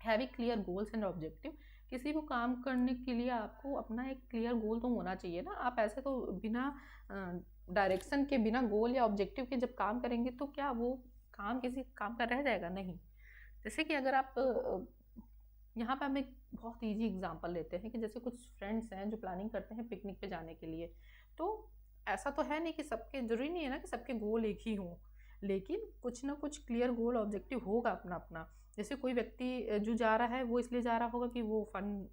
Having clear goals and objective, किसी भी काम करने के लिए आपको अपना एक क्लियर गोल तो होना चाहिए ना। आप ऐसे तो बिना डायरेक्शन के, बिना गोल या ऑब्जेक्टिव के जब काम करेंगे तो क्या वो काम किसी काम का रह जाएगा? नहीं। जैसे कि अगर आप यहाँ पे हम एक बहुत इजी एग्जांपल लेते हैं कि जैसे कुछ फ्रेंड्स हैं जो प्लानिंग करते हैं पिकनिक पे जाने के लिए, तो ऐसा तो है नहीं कि सबके, जरूरी नहीं है ना कि सबके गोल एक ही हों, लेकिन कुछ ना कुछ क्लियर गोल ऑब्जेक्टिव होगा अपना अपना। जैसे कोई व्यक्ति जो जा रहा है वो इसलिए जा रहा होगा कि वो फन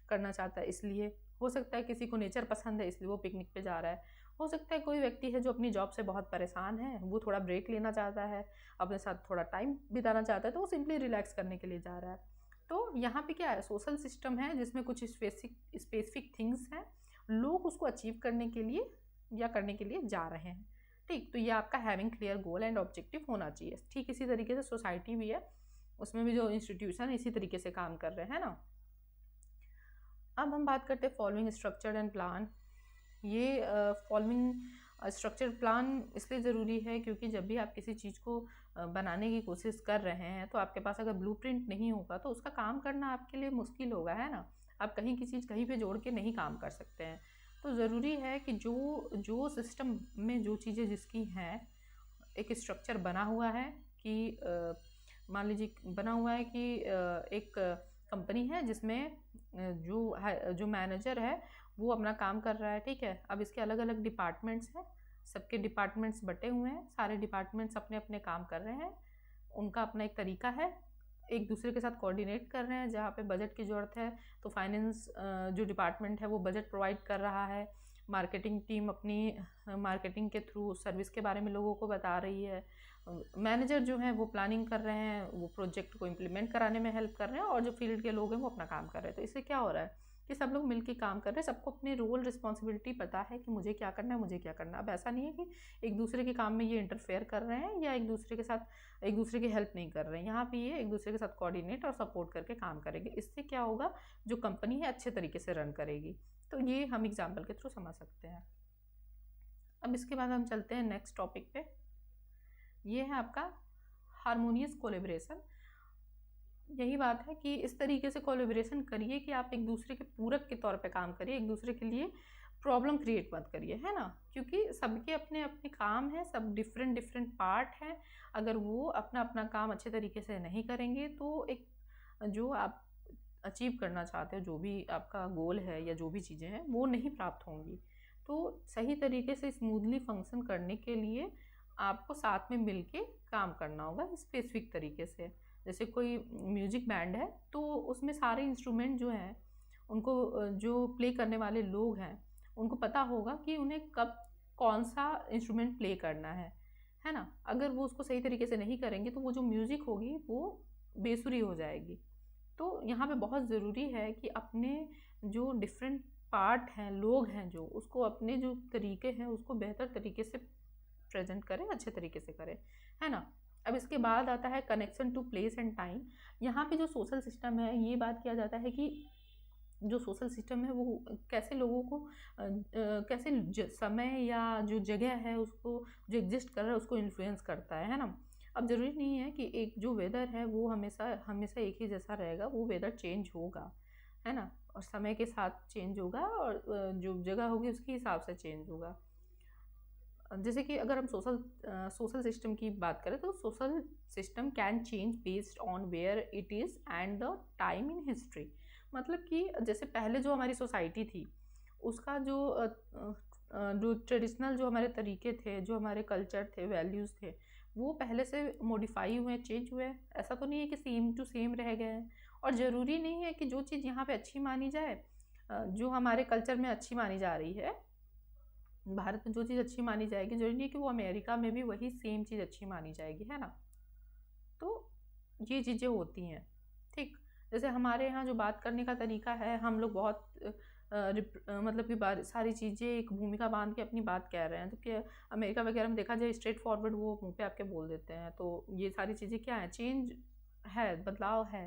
करना चाहता है, इसलिए हो सकता है किसी को नेचर पसंद है इसलिए वो पिकनिक पे जा रहा है। हो सकता है कोई व्यक्ति है जो अपनी जॉब से बहुत परेशान है, वो थोड़ा ब्रेक लेना चाहता है, अपने साथ थोड़ा टाइम बिताना चाहता है, तो वो सिंपली रिलैक्स करने के लिए जा रहा है। तो यहाँ पे क्या है, सोशल सिस्टम है जिसमें कुछ स्पेसिफिक थिंग्स हैं, लोग उसको अचीव करने के लिए या करने के लिए जा रहे हैं, ठीक। तो ये आपका having clear goal and objective होना चाहिए। ठीक इसी तरीके से सोसाइटी भी है, उसमें भी जो इंस्टीट्यूशन इसी तरीके से काम कर रहे हैं ना। अब हम बात करते हैं फॉलोइंग स्ट्रक्चर्ड एंड प्लान। ये फॉलोइंग स्ट्रक्चर प्लान इसलिए ज़रूरी है क्योंकि जब भी आप किसी चीज़ को बनाने की कोशिश कर रहे हैं तो आपके पास अगर ब्लूप्रिंट नहीं होगा तो उसका काम करना आपके लिए मुश्किल होगा, है ना। आप कहीं की चीज़ कहीं पे जोड़ के नहीं काम कर सकते हैं। तो ज़रूरी है कि जो सिस्टम में जो चीज़ें जिसकी हैं, एक स्ट्रक्चर बना हुआ है कि मान लीजिए बना हुआ है कि एक कंपनी है जिसमें जो मैनेजर है वो अपना काम कर रहा है, ठीक है। अब इसके अलग अलग डिपार्टमेंट्स हैं, सबके डिपार्टमेंट्स बटे हुए हैं, सारे डिपार्टमेंट्स अपने अपने काम कर रहे हैं, उनका अपना एक तरीका है। एक दूसरे के साथ कोऑर्डिनेट कर रहे हैं। जहाँ पे बजट की ज़रूरत है तो फाइनेंस जो डिपार्टमेंट है वो बजट प्रोवाइड कर रहा है। मार्केटिंग टीम अपनी मार्केटिंग के थ्रू सर्विस के बारे में लोगों को बता रही है। मैनेजर जो हैं वो प्लानिंग कर रहे हैं, वो प्रोजेक्ट को इम्प्लीमेंट कराने में हेल्प कर रहे हैं, और जो फील्ड के लोग हैं वो अपना काम कर रहे हैं। तो इससे क्या हो रहा है कि सब लोग मिलकर काम कर रहे हैं, सबको अपने रोल रिस्पॉन्सिबिलिटी पता है कि मुझे क्या करना है, मुझे क्या करना है। अब ऐसा नहीं है कि एक दूसरे के काम में ये इंटरफेयर कर रहे हैं या एक दूसरे के साथ एक दूसरे की हेल्प नहीं कर रहे हैं। यहाँ पे ये एक दूसरे के साथ कोऑर्डिनेट और सपोर्ट करके काम करेंगे। इससे क्या होगा, जो कंपनी है अच्छे तरीके से रन करेगी। तो ये हम एग्जाम्पल के थ्रू समझ सकते हैं। अब इसके बाद हम चलते हैं नेक्स्ट टॉपिक पे। ये है आपका हारमोनियस कोलेब्रेशन। यही बात है कि इस तरीके से कोलेब्रेशन करिए कि आप एक दूसरे के पूरक के तौर पे काम करिए, एक दूसरे के लिए प्रॉब्लम क्रिएट मत करिए, है ना। क्योंकि सबके अपने अपने काम हैं, सब डिफरेंट डिफरेंट पार्ट हैं। अगर वो अपना अपना काम अच्छे तरीके से नहीं करेंगे तो एक जो आप अचीव करना चाहते हो, जो भी आपका गोल है या जो भी चीज़ें हैं, वो नहीं प्राप्त होंगी। तो सही तरीके से स्मूथली फंक्शन करने के लिए आपको साथ में मिलके काम करना होगा स्पेसिफिक तरीके से। जैसे कोई म्यूजिक बैंड है तो उसमें सारे इंस्ट्रूमेंट जो हैं उनको जो प्ले करने वाले लोग हैं उनको पता होगा कि उन्हें कब कौन सा इंस्ट्रूमेंट प्ले करना है ना। अगर वो उसको सही तरीके से नहीं करेंगे तो वो जो म्यूज़िक होगी वो बेसुरी हो जाएगी। तो यहाँ पे बहुत ज़रूरी है कि अपने जो डिफरेंट पार्ट हैं, लोग हैं, जो उसको अपने जो तरीके हैं उसको बेहतर तरीके से प्रेजेंट करें, अच्छे तरीके से करें, है ना। अब इसके बाद आता है connection to place and time. यहाँ पे जो सोशल सिस्टम है ये बात किया जाता है कि जो सोशल सिस्टम है वो कैसे लोगों को कैसे समय या जो जगह है उसको जो एग्जिस्ट कर रहा है उसको इन्फ्लुएंस करता है ना। अब ज़रूरी नहीं है कि एक जो वेदर है वो हमेशा हमेशा एक ही जैसा रहेगा, वो वेदर चेंज होगा, है ना, और समय के साथ चेंज होगा, और जो जगह होगी उसके हिसाब से चेंज होगा। जैसे कि अगर हम सोशल सिस्टम की बात करें तो social system can change based on where it is and the time in history. मतलब कि जैसे पहले जो हमारी सोसाइटी थी उसका जो ट्रेडिशनल जो हमारे तरीके थे, जो हमारे कल्चर थे, वैल्यूज़ थे, वो पहले से मॉडिफाई हुए, चेंज हुए। ऐसा तो नहीं है कि सेम टू सेम रह गए हैं। और ज़रूरी नहीं है कि जो चीज़ यहाँ पे अच्छी मानी जाए, जो हमारे कल्चर में अच्छी मानी जा रही है, भारत में जो चीज़ अच्छी मानी जाएगी, जरूरी नहीं है कि वो अमेरिका में भी वही सेम चीज़ अच्छी मानी जाएगी, है ना। तो ये चीज़ें होती हैं, ठीक। जैसे हमारे यहाँ जो बात करने का तरीका है, हम लोग बहुत मतलब कि सारी चीज़ें एक भूमिका बांध के अपनी बात कह रहे हैं। तो क्या अमेरिका वगैरह में देखा जाए स्ट्रेट फॉरवर्ड वो मुँह पे आपके बोल देते हैं। तो ये सारी चीज़ें क्या है, चेंज है, बदलाव है,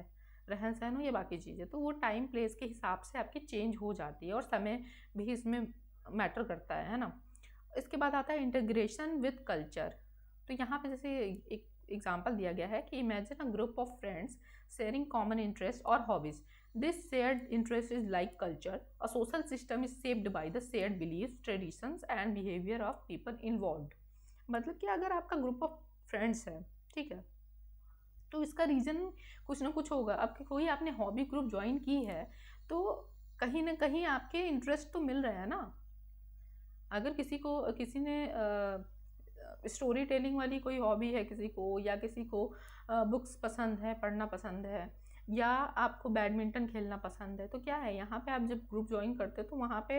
रहन सहन हो या बाकी चीज़ें, तो वो टाइम प्लेस के हिसाब से आपकी चेंज हो जाती है, और समय भी इसमें मैटर करता है ना। इसके बाद आता है इंटीग्रेशन विद कल्चर। तो यहाँ पे जैसे एक एग्जांपल दिया गया है कि imagine a group of friends sharing common interest और hobbies. This shared interest is like culture. A social system is shaped by the shared beliefs, traditions and behaviour of people involved. मतलब कि अगर आपका group of friends है, ठीक है, तो इसका रीज़न कुछ ना कुछ होगा। अब कोई आपने हॉबी ग्रुप ज्वाइन की है तो कहीं ना कहीं आपके इंटरेस्ट तो मिल रहा है ना। अगर किसी ने स्टोरी टेलिंग वाली कोई हॉबी है किसी को, या किसी को बुक्स पसंद है, पढ़ना पसंद है, या आपको बैडमिंटन खेलना पसंद है, तो क्या है, यहाँ पे आप जब ग्रुप ज्वाइन करते हो तो वहाँ पे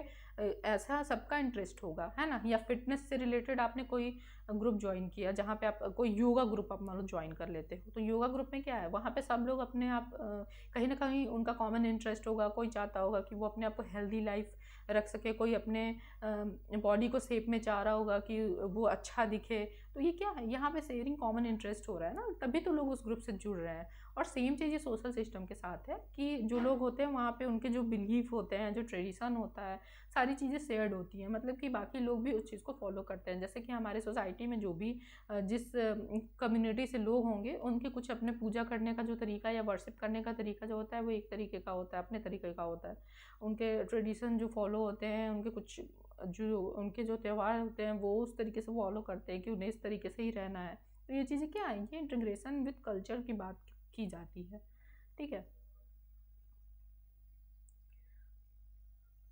ऐसा सबका इंटरेस्ट होगा, है ना। या फिटनेस से रिलेटेड आपने कोई ग्रुप ज्वाइन किया, जहाँ पे आप कोई योगा ग्रुप आप मान लो ज्वाइन कर लेते हो, तो योगा ग्रुप में क्या है, वहाँ पे सब लोग अपने आप कहीं ना कहीं उनका कॉमन इंटरेस्ट होगा। कोई चाहता होगा कि वो अपने आप को हेल्दी लाइफ रख सके, कोई अपने बॉडी को शेप में चाह रहा होगा कि वो अच्छा दिखे। तो ये क्या है, यहाँ पे शेयरिंग कॉमन इंटरेस्ट हो रहा है ना, तभी तो लोग उस ग्रुप से जुड़ रहे हैं। और सेम चीज़ ये सोशल सिस्टम के साथ है कि जो लोग होते हैं वहाँ पे उनके जो बिलीफ होते हैं, जो ट्रेडिशन होता है, सारी चीज़ें शेयर्ड होती हैं। मतलब कि बाकी लोग भी उस चीज़ को फॉलो करते हैं। जैसे कि हमारे सोसाइटी में जो भी जिस कम्युनिटी से लोग होंगे, उनके कुछ अपने पूजा करने का जो तरीका या वर्शिप करने का तरीका जो होता है वो एक तरीके का होता है, अपने तरीके का होता है। उनके ट्रेडिशन जो फॉलो होते हैं, उनके कुछ जो त्यौहार होते हैं वो उस तरीके से फॉलो करते हैं कि उन्हें इस तरीके से ही रहना है। तो ये चीज़ें क्या है, ये इंटीग्रेशन विद कल्चर की बात की जाती है, ठीक है।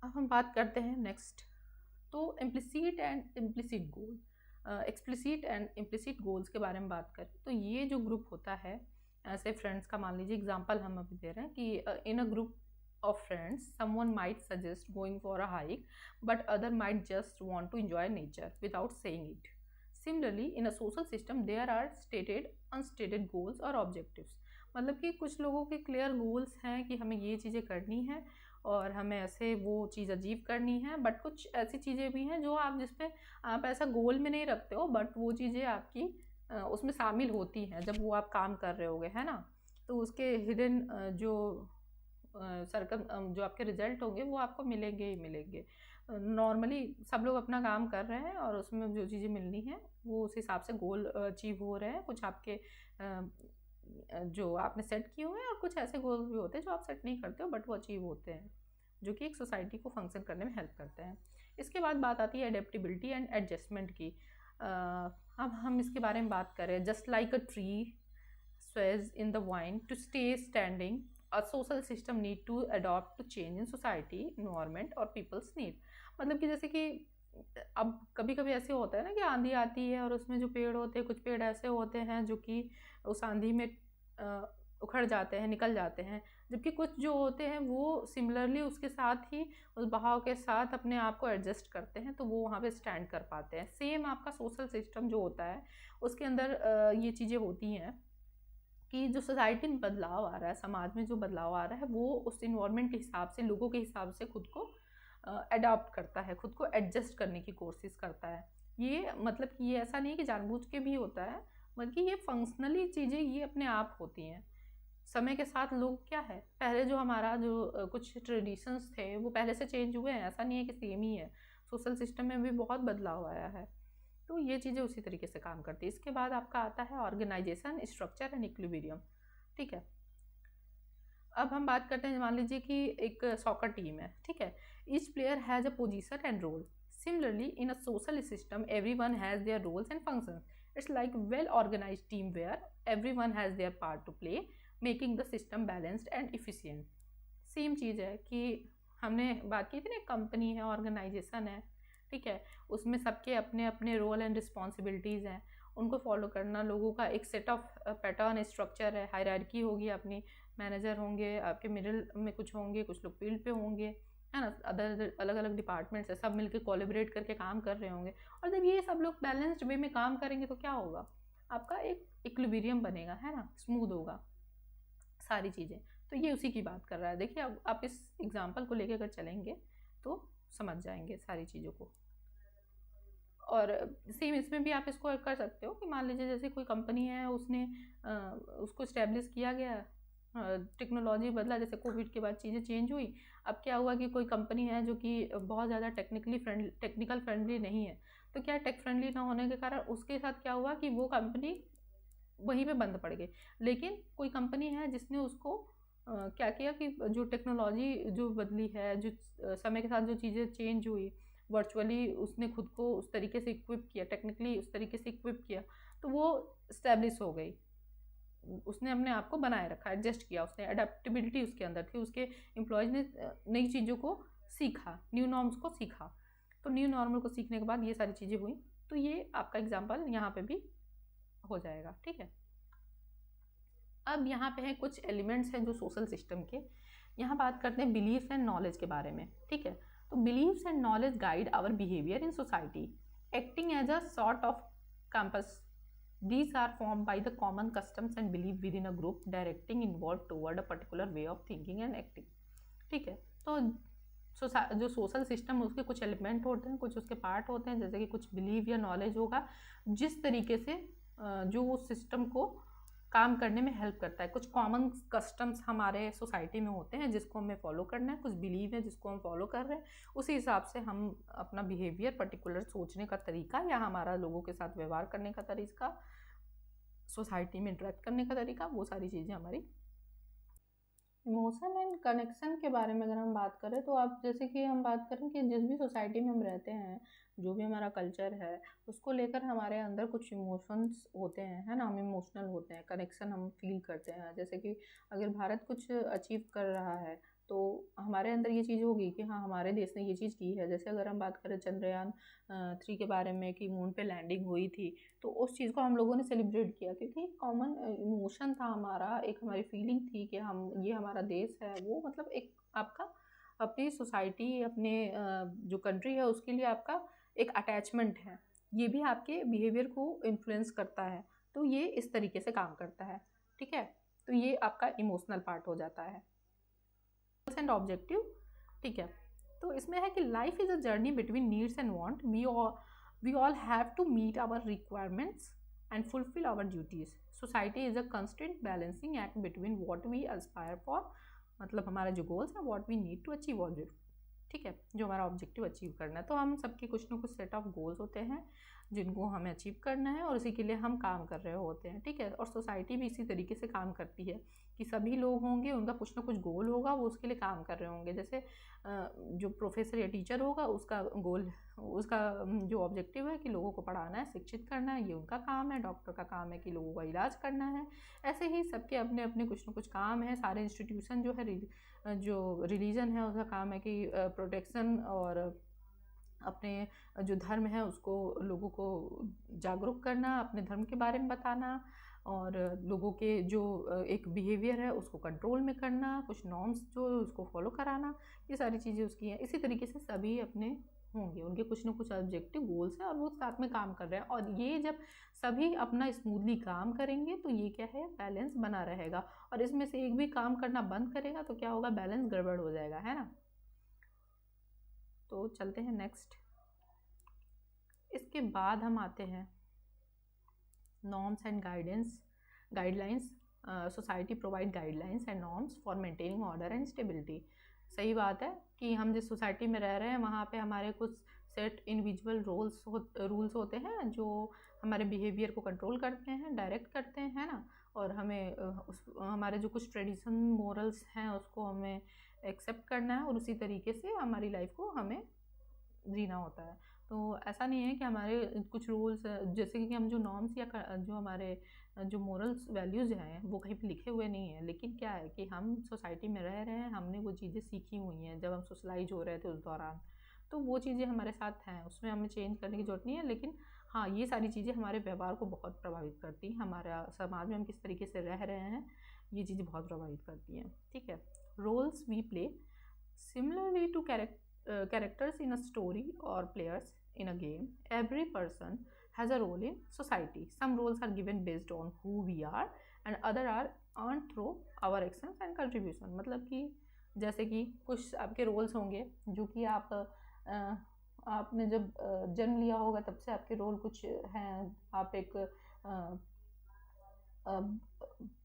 अब हम बात करते हैं नेक्स्ट। तो implicit and implicit goal, explicit and implicit goals के बारे में बात करें तो ये जो ग्रुप होता है ऐसे फ्रेंड्स का मान लीजिए एग्जांपल हम अभी दे रहे हैं कि in a group of friends someone might suggest going for a hike but other might just want to enjoy nature without saying it. Similarly in a social system there are stated unstated goals or objectives. मतलब कि कुछ लोगों के clear goals हैं कि हमें ये चीज़ें करनी है और हमें ऐसे वो चीज़ अचीव करनी है, बट कुछ ऐसी चीज़ें भी हैं जो आप जिसपे आप ऐसा गोल में नहीं रखते हो, बट वो चीज़ें आपकी उसमें शामिल होती हैं जब वो आप काम कर रहे होगे, है ना। तो उसके हिडन जो जो आपके रिजल्ट होंगे वो आपको मिलेंगे ही मिलेंगे। नॉर्मली सब लोग अपना काम कर रहे हैं और उसमें जो चीज़ें मिलनी हैं वो उस हिसाब से गोल अचीव हो रहे हैं। कुछ आपके जो आपने सेट किए हुए हैं और कुछ ऐसे गोल भी होते हैं जो आप सेट नहीं करते हो बट वो अचीव होते हैं, जो कि एक सोसाइटी को फंक्शन करने में हेल्प करते हैं। इसके बाद बात आती है एडेप्टेबिलिटी एंड एडजस्टमेंट की। अब हम इसके बारे में बात करें, just like a tree sways in the wind to stay standing, a social system need to adopt to change in society, environment और people's need। मतलब कि जैसे कि अब कभी कभी ऐसे होता है ना कि आंधी आती है और उसमें जो पेड़ होते हैं, कुछ पेड़ ऐसे होते हैं जो कि उस आंधी में उखड़ जाते हैं, निकल जाते हैं, जबकि कुछ जो होते हैं वो सिमिलरली उसके साथ ही उस बहाव के साथ अपने आप को एडजस्ट करते हैं, तो वो वहाँ पे स्टैंड कर पाते हैं। सेम आपका सोशल सिस्टम जो होता है उसके अंदर ये चीज़ें होती हैं कि जो सोसाइटी में बदलाव आ रहा है, समाज में जो बदलाव आ रहा है, वो उस इन्वायरमेंट के हिसाब से, लोगों के हिसाब से खुद को अडॉप्ट करता है, खुद को एडजस्ट करने की कोशिश करता है। ये मतलब कि ये ऐसा नहीं है कि जानबूझ के भी होता है, बल्कि ये फंक्शनली चीज़ें ये अपने आप होती हैं। समय के साथ लोग क्या है, पहले जो हमारा जो कुछ ट्रेडिशंस थे वो पहले से चेंज हुए हैं, ऐसा नहीं है कि सेम ही है। सोशल सिस्टम में भी बहुत बदलाव आया है, तो ये चीज़ें उसी तरीके से काम करती है। इसके बाद आपका आता है ऑर्गेनाइजेशन, स्ट्रक्चर एंड इक्विलिब्रियम। ठीक है, अब हम बात करते हैं, मान लीजिए कि एक सॉकर टीम है, ठीक है। Each player has a position and role. Similarly in a social system everyone has their roles and functions. It's like well organised team where everyone has their part to play, making the system balanced and efficient. Same चीज़ है कि हमने बात की थी ना, company है, organisation है, ठीक है, उसमें सबके अपने अपने रोल एंड रिस्पॉन्सिबिलिटीज़ हैं, उनको फॉलो करना। लोगों का एक सेट ऑफ पैटर्न स्ट्रक्चर है, हायरार्की होगी अपनी, मैनेजर होंगे, आपके मिडिल में कुछ होंगे, कुछ लोग फील्ड पे होंगे, है ना, अदर अलग अलग डिपार्टमेंट्स है, सब मिलके कोलैबोरेट करके काम कर रहे होंगे। और जब ये सब लोग बैलेंस्ड वे में काम करेंगे तो क्या होगा, आपका एक इक्विलिब्रियम बनेगा, है ना, स्मूथ होगा सारी चीज़ें। तो ये उसी की बात कर रहा है। देखिए अब आप इस एग्जाम्पल को लेके अगर चलेंगे तो समझ जाएंगे सारी चीज़ों को। और सेम इसमें भी आप इसको कर सकते हो कि मान लीजिए जैसे कोई कंपनी है, उसने उसको इस्टेब्लिश किया गया, टेक्नोलॉजी बदला, जैसे कोविड के बाद चीज़ें चेंज हुई। अब क्या हुआ कि कोई कंपनी है जो कि बहुत ज़्यादा टेक्निकल फ्रेंडली नहीं है, तो क्या टेक फ्रेंडली ना होने के कारण उसके साथ क्या हुआ कि वो कंपनी वहीं पे बंद पड़ गई। लेकिन कोई कंपनी है जिसने उसको क्या किया कि जो टेक्नोलॉजी जो बदली है, जो समय के साथ जो चीज़ें चेंज हुई, वर्चुअली उसने खुद को उस तरीके से इक्विप किया, टेक्निकली उस तरीके से इक्विप किया, तो वो स्टैब्लिश हो गई। उसने अपने आप को बनाए रखा, एडजस्ट किया, उसने अडेप्टेबिलिटी उसके अंदर थी, उसके एम्प्लॉयज़ ने नई चीज़ों को सीखा, न्यू नॉर्म्स को सीखा। तो न्यू नॉर्मल को सीखने के बाद ये सारी चीज़ें हुई। तो ये आपका एग्जाम्पल यहाँ पे भी हो जाएगा, ठीक है। अब यहाँ पे हैं कुछ एलिमेंट्स हैं जो सोशल सिस्टम के। यहाँ बात करते हैं बिलीव्स एंड नॉलेज के बारे में, ठीक है। तो beliefs and knowledge guide our behaviour in society, acting as a sort of compass. These are formed by the common customs and belief within a group, directing involved toward a particular way of thinking and acting। ठीक है, तो जो social system उसके कुछ element होते हैं, कुछ उसके पार्ट होते हैं, जैसे कि कुछ बिलीव या नॉलेज होगा जिस तरीके से जो उस सिस्टम को काम करने में हेल्प करता है। कुछ कॉमन कस्टम्स हमारे सोसाइटी में होते हैं जिसको हमें फॉलो करना है, कुछ बिलीव है जिसको हम फॉलो कर रहे हैं, उसी हिसाब से हम अपना बिहेवियर, पर्टिकुलर सोचने का तरीका या हमारा लोगों के साथ व्यवहार करने का तरीका, सोसाइटी में इंटरेक्ट करने का तरीका, वो सारी चीज़ें हमारी। इमोशन एंड कनेक्शन के बारे में अगर हम बात करें तो आप जैसे कि हम बात करें कि जिस भी सोसाइटी में हम रहते हैं, जो भी हमारा कल्चर है, उसको लेकर हमारे अंदर कुछ इमोशंस होते हैं, है ना, हम इमोशनल होते हैं, कनेक्शन हम फील करते हैं। जैसे कि अगर भारत कुछ अचीव कर रहा है तो हमारे अंदर ये चीज़ होगी कि हाँ हमारे देश ने ये चीज़ की है। जैसे अगर हम बात करें चंद्रयान 3 के बारे में कि मून पे लैंडिंग हुई थी, तो उस चीज़ को हम लोगों ने सेलिब्रेट किया क्योंकि कॉमन इमोशन था हमारा, एक हमारी फीलिंग थी कि हम ये हमारा देश है। वो मतलब एक आपका अपनी सोसाइटी, अपने जो कंट्री है उसके लिए आपका एक अटैचमेंट है। ये भी आपके बिहेवियर को इन्फ्लुएंस करता है, तो ये इस तरीके से काम करता है। ठीक है, तो ये आपका इमोशनल पार्ट हो जाता है। एंड ऑब्जेक्टिव, ठीक है, तो इसमें है कि life is a journey between needs and want. We all have to meet our requirements and fulfil our duties. Society is a constant balancing act between what we aspire for, मतलब हमारा जो goals है, what we need to achieve object, ठीक है, जो हमारा objective achieve करना है। तो हम सबके कुछ ना कुछ सेट ऑफ गोल्स होते हैं जिनको हमें अचीव करना है और उसी के लिए हम काम कर रहे होते हैं। ठीक है, और सोसाइटी भी इसी तरीके से काम करती है कि सभी लोग होंगे, उनका कुछ ना कुछ गोल होगा, वो उसके लिए काम कर रहे होंगे। जैसे जो प्रोफेसर या टीचर होगा उसका गोल, उसका जो ऑब्जेक्टिव है कि लोगों को पढ़ाना है, शिक्षित करना है, ये उनका काम है। डॉक्टर का काम है कि लोगों का इलाज करना है। ऐसे ही सबके अपने अपने कुछ ना कुछ काम है। सारे इंस्टीट्यूशन जो है, जो रिलीजन है उसका काम है कि प्रोटेक्शन और अपने जो धर्म है उसको लोगों को जागरूक करना, अपने धर्म के बारे में बताना और लोगों के जो एक बिहेवियर है उसको कंट्रोल में करना, कुछ नॉर्म्स जो उसको फॉलो कराना, ये सारी चीज़ें उसकी हैं। इसी तरीके से सभी अपने होंगे, उनके कुछ ना कुछ ऑब्जेक्टिव गोल्स हैं और वो साथ में काम कर रहे हैं। और ये जब सभी अपना स्मूथली काम करेंगे तो ये क्या है, बैलेंस बना रहेगा। और इसमें से एक भी काम करना बंद करेगा तो क्या होगा, बैलेंस गड़बड़ हो जाएगा, है ना। तो चलते हैं नेक्स्ट। इसके बाद हम आते हैं norms and guidelines. Society provide guidelines and norms for maintaining order and stability. सही बात है कि हम जिस सोसाइटी में रह रहे हैं वहाँ पे हमारे कुछ सेट इंडिविजुअल रूल्स होते हैं जो हमारे बिहेवियर को कंट्रोल करते हैं, डायरेक्ट करते हैं, है ना। और हमें हमारे जो कुछ ट्रेडिशन मोरल्स हैं उसको हमें एक्सेप्ट करना है और उसी तरीके से हमारी लाइफ को हमें जीना होता है। तो ऐसा नहीं है कि हमारे कुछ रूल्स, जैसे कि हम जो नॉर्म्स या जो हमारे जो मोरल्स वैल्यूज़ हैं वो कहीं पे लिखे हुए नहीं हैं, लेकिन क्या है कि हम सोसाइटी में रह रहे हैं, हमने वो चीज़ें सीखी हुई हैं जब हम सोशलाइज हो रहे थे उस दौरान, तो वो चीज़ें हमारे साथ हैं, उसमें हमें चेंज करने की ज़रूरत नहीं है। लेकिन हाँ, ये सारी चीज़ें हमारे व्यवहार को बहुत प्रभावित करती हैं, हमारा समाज में हम किस तरीके से रह रहे हैं ये चीज़ें बहुत प्रभावित करती हैं। ठीक है, roles we play similarly to characters in a story or players in a game. Every person has a role in society. Some roles are given based on who we are and other are earned through our actions and contribution. मतलब कि जैसे कि कुछ आपके roles होंगे जो कि आपने जब जन्म लिया होगा तब से आपके रोल कुछ हैं। आप एक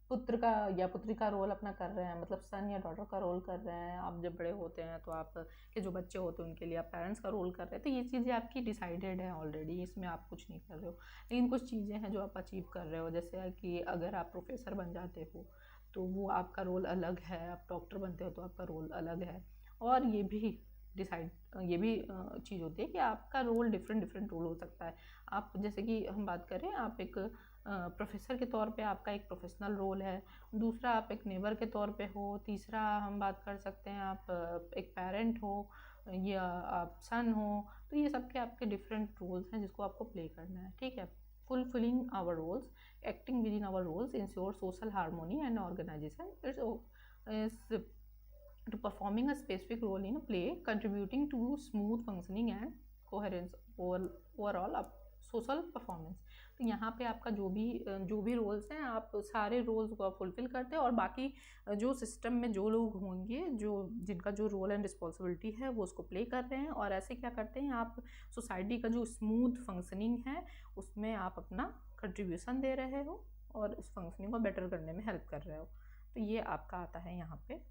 पुत्र का या पुत्री का रोल अपना कर रहे हैं, मतलब सन या डॉटर का रोल कर रहे हैं। आप जब बड़े होते हैं तो आप के जो बच्चे होते हैं उनके लिए आप पेरेंट्स का रोल कर रहे हैं। तो ये चीज़ें आपकी डिसाइडेड है ऑलरेडी, इसमें आप कुछ नहीं कर रहे हो। लेकिन कुछ चीज़ें हैं जो आप अचीव कर रहे हो, जैसे कि अगर आप प्रोफेसर बन जाते हो तो वो आपका रोल अलग है, आप डॉक्टर बनते हो तो आपका रोल अलग है। और ये भी चीज़ होती है कि आपका रोल डिफरेंट रोल हो सकता है। आप जैसे कि हम बात करें, आप एक प्रोफेसर के तौर पे आपका एक प्रोफेशनल रोल है, दूसरा आप एक नेबर के तौर पे हो, तीसरा हम बात कर सकते हैं आप एक पेरेंट हो या आप सन हो। तो ये सब के आपके डिफरेंट रोल्स हैं जिसको आपको प्ले करना है। ठीक है, fulfilling our roles, acting within our roles ensure social harmony and organisation is to performing a specific role in a play, contributing to smooth functioning and coherence overall social performance। तो यहाँ पे आपका जो भी roles हैं, आप सारे roles को आप फुलफिल करते हैं और बाकी जो सिस्टम में जो लोग होंगे जिनका जो रोल एंड रिस्पॉन्सिबिलिटी है वो उसको प्ले कर रहे हैं। और ऐसे क्या करते हैं, आप सोसाइटी का जो स्मूथ फंक्शनिंग है उसमें आप अपना कंट्रीब्यूशन दे रहे हो और उस फंक्शनिंग को बेटर करने में हेल्प कर रहे हो। तो ये आपका आता है यहाँ पे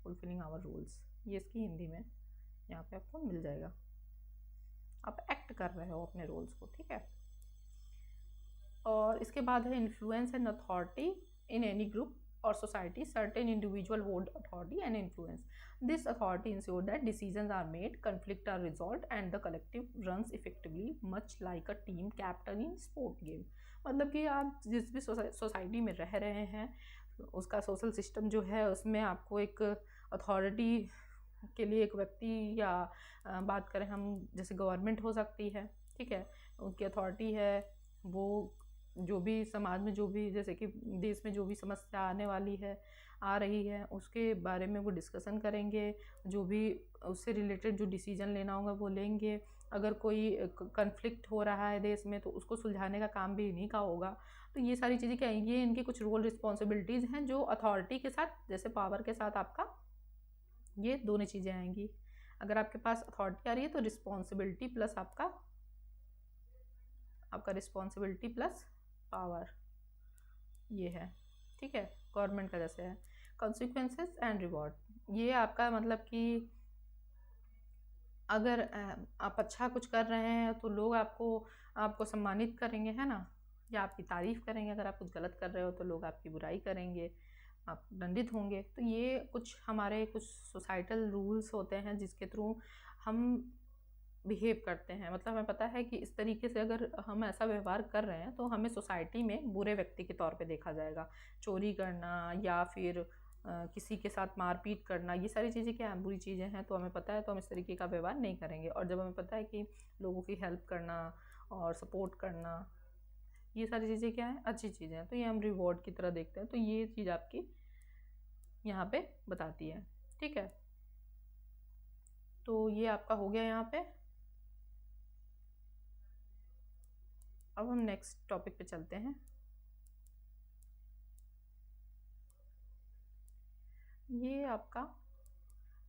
फुलफिलिंग आवर रूल्स। ये इसकी हिंदी में यहाँ पे आपको मिल जाएगा, आप एक्ट कर रहे हो अपने रोल्स को। ठीक है, और इसके बाद है influence and authority in any group or society. Certain individual hold authority and influence. This authority ensures that decisions are made, conflicts are resolved and the collective runs effectively, much like a team captain in sport game. मतलब कि आप जिस भी society में रह रहे हैं उसका सोशल सिस्टम जो है उसमें आपको एक अथॉरिटी के लिए एक व्यक्ति या बात करें हम जैसे गवर्नमेंट हो सकती है, ठीक है, उनकी अथॉरिटी है, वो जो भी समाज में जो भी जैसे कि देश में जो भी समस्या आने वाली है आ रही है उसके बारे में वो डिस्कशन करेंगे, जो भी उससे रिलेटेड जो डिसीजन लेना होगा वो लेंगे। अगर कोई कन्फ्लिक्ट हो रहा है देश में तो उसको सुलझाने का काम भी इन्हीं का होगा। तो ये सारी चीज़ें क्या है, ये इनकी कुछ रोल रिस्पॉन्सिबिलिटीज़ हैं जो अथॉरिटी के साथ जैसे पावर के साथ आपका ये दोनों चीज़ें आएंगी। अगर आपके पास अथॉरिटी आ रही है तो रिस्पॉन्सिबिलिटी प्लस आपका रिस्पॉन्सिबिलिटी प्लस पावर ये है, ठीक है, गवर्नमेंट का जैसे है। कॉन्सिक्वेंसेस एंड रिवॉर्ड, ये आपका मतलब कि अगर आप अच्छा कुछ कर रहे हैं तो लोग आपको सम्मानित करेंगे, है ना, या आपकी तारीफ़ करेंगे। अगर आप कुछ गलत कर रहे हो तो लोग आपकी बुराई करेंगे, आप दंडित होंगे। तो ये कुछ हमारे कुछ सोसाइटल रूल्स होते हैं जिसके थ्रू हम बिहेव करते हैं। मतलब हमें पता है कि इस तरीके से अगर हम ऐसा व्यवहार कर रहे हैं तो हमें सोसाइटी में बुरे व्यक्ति के तौर पे देखा जाएगा। चोरी करना या फिर किसी के साथ मारपीट करना, ये सारी चीज़ें क्या हैं, बुरी चीज़ें हैं। तो हमें पता है तो हम इस तरीके का व्यवहार नहीं करेंगे। और जब हमें पता है कि लोगों की हेल्प करना और सपोर्ट करना, ये सारी चीज़ें क्या हैं, अच्छी चीज़ें हैं, तो ये हम रिवॉर्ड की तरह देखते हैं। तो ये चीज़ आपकी यहाँ पे बताती है, ठीक है। तो ये आपका हो गया यहाँ पे। अब हम नेक्स्ट टॉपिक पे चलते हैं। ये आपका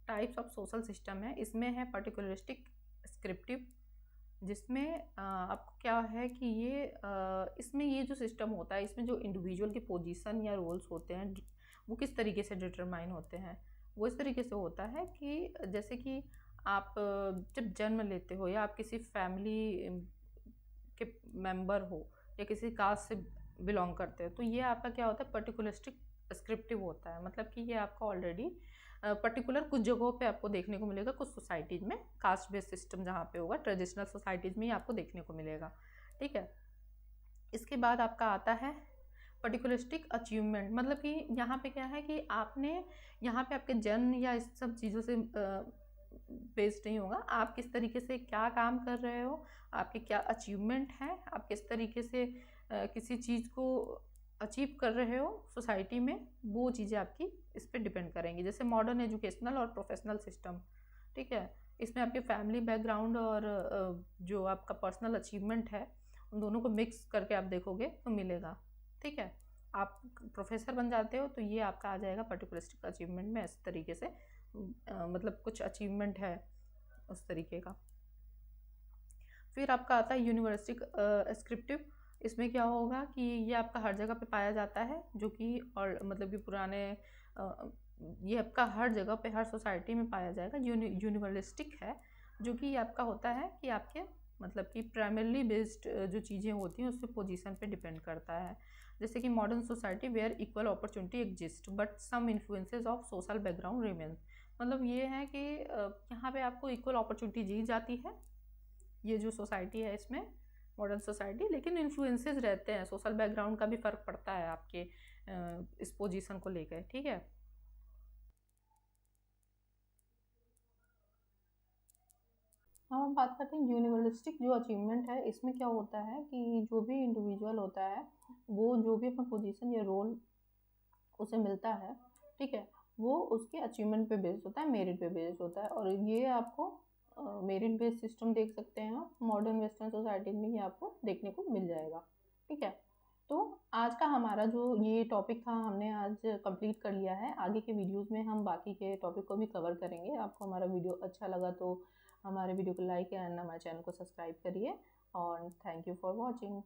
टाइप्स ऑफ सोशल सिस्टम है। इसमें है पर्टिकुलरिस्टिक, स्क्रिप्टिव, जिसमें आपको क्या है कि ये इसमें ये जो सिस्टम होता है इसमें जो इंडिविजुअल के पोजीशन या रोल्स होते हैं वो किस तरीके से डिटरमाइन होते हैं। वो इस तरीके से होता है कि जैसे कि आप जब जन्म लेते हो या आप किसी फैमिली के मेंबर हो या किसी कास्ट से बिलोंग करते हो तो ये आपका क्या होता है, पर्टिकुलरिस्टिक स्क्रिप्टिव होता है। मतलब कि ये आपका ऑलरेडी पर्टिकुलर कुछ जगहों पे आपको देखने को मिलेगा, कुछ सोसाइटीज़ में कास्ट बेस्ड सिस्टम जहाँ पे होगा, ट्रेडिशनल सोसाइटीज़ में ही आपको देखने को मिलेगा, ठीक है। इसके बाद आपका आता है पर्टिकुलरिस्टिक अचीवमेंट। मतलब कि यहाँ पे क्या है कि आपने यहाँ पे आपके जन्म या इस सब चीज़ों से बेस्ड नहीं होगा, आप किस तरीके से क्या काम कर रहे हो, आपके क्या अचीवमेंट हैं, आप किस तरीके से किसी चीज़ को अचीव कर रहे हो सोसाइटी में, वो चीज़ें आपकी इस पर डिपेंड करेंगी। जैसे मॉडर्न एजुकेशनल और प्रोफेशनल सिस्टम, ठीक है, इसमें आपके फैमिली बैकग्राउंड और जो आपका पर्सनल अचीवमेंट है उन दोनों को मिक्स करके आप देखोगे तो मिलेगा, ठीक है। आप प्रोफेसर बन जाते हो तो ये आपका आ जाएगा पर्टिकुलरिस्टिक अचीवमेंट में, इस तरीके से मतलब कुछ अचीवमेंट है उस तरीके का। फिर आपका आता है यूनिवर्सिटिक स्क्रिप्टिव। इसमें क्या होगा कि ये आपका हर जगह पे पाया जाता है, जो कि और मतलब कि पुराने ये आपका हर जगह पे हर सोसाइटी में पाया जाएगा। यूनिवर्सिटिक है जो कि आपका होता है कि आपके मतलब कि प्राइमरली बेस्ड जो चीज़ें होती हैं उससे पोजीशन पे डिपेंड करता है। जैसे कि modern society where equal opportunity exist but some influences of social background remain. मतलब ये है कि यहाँ पे आपको इक्वल अपॉर्चुनिटी दी जाती है, ये जो सोसाइटी है इसमें मॉडर्न सोसाइटी, लेकिन इन्फ्लुएंसेस रहते हैं, सोशल बैकग्राउंड का भी फ़र्क पड़ता है आपके इस पोजीशन को लेकर, ठीक है। हम बात करते हैं यूनिवर्सिटिक जो अचीवमेंट है। इसमें क्या होता है कि जो भी इंडिविजुअल होता है वो जो भी अपना पोजीशन या रोल उसे मिलता है, ठीक है, वो उसके अचीवमेंट पे बेस्ड होता है, मेरिट पे बेस्ड होता है। और ये आपको मेरिट बेस्ड सिस्टम देख सकते हैं आप मॉडर्न वेस्टर्न सोसाइटी में, ये आपको देखने को मिल जाएगा, ठीक है। तो आज का हमारा जो ये टॉपिक था हमने आज कंप्लीट कर लिया है। आगे के वीडियोस में हम बाकी के टॉपिक को भी कवर करेंगे। आपको हमारा वीडियो अच्छा लगा तो हमारे वीडियो को लाइक एंड हमारे चैनल को सब्सक्राइब करिए और थैंक यू फॉर वॉचिंग।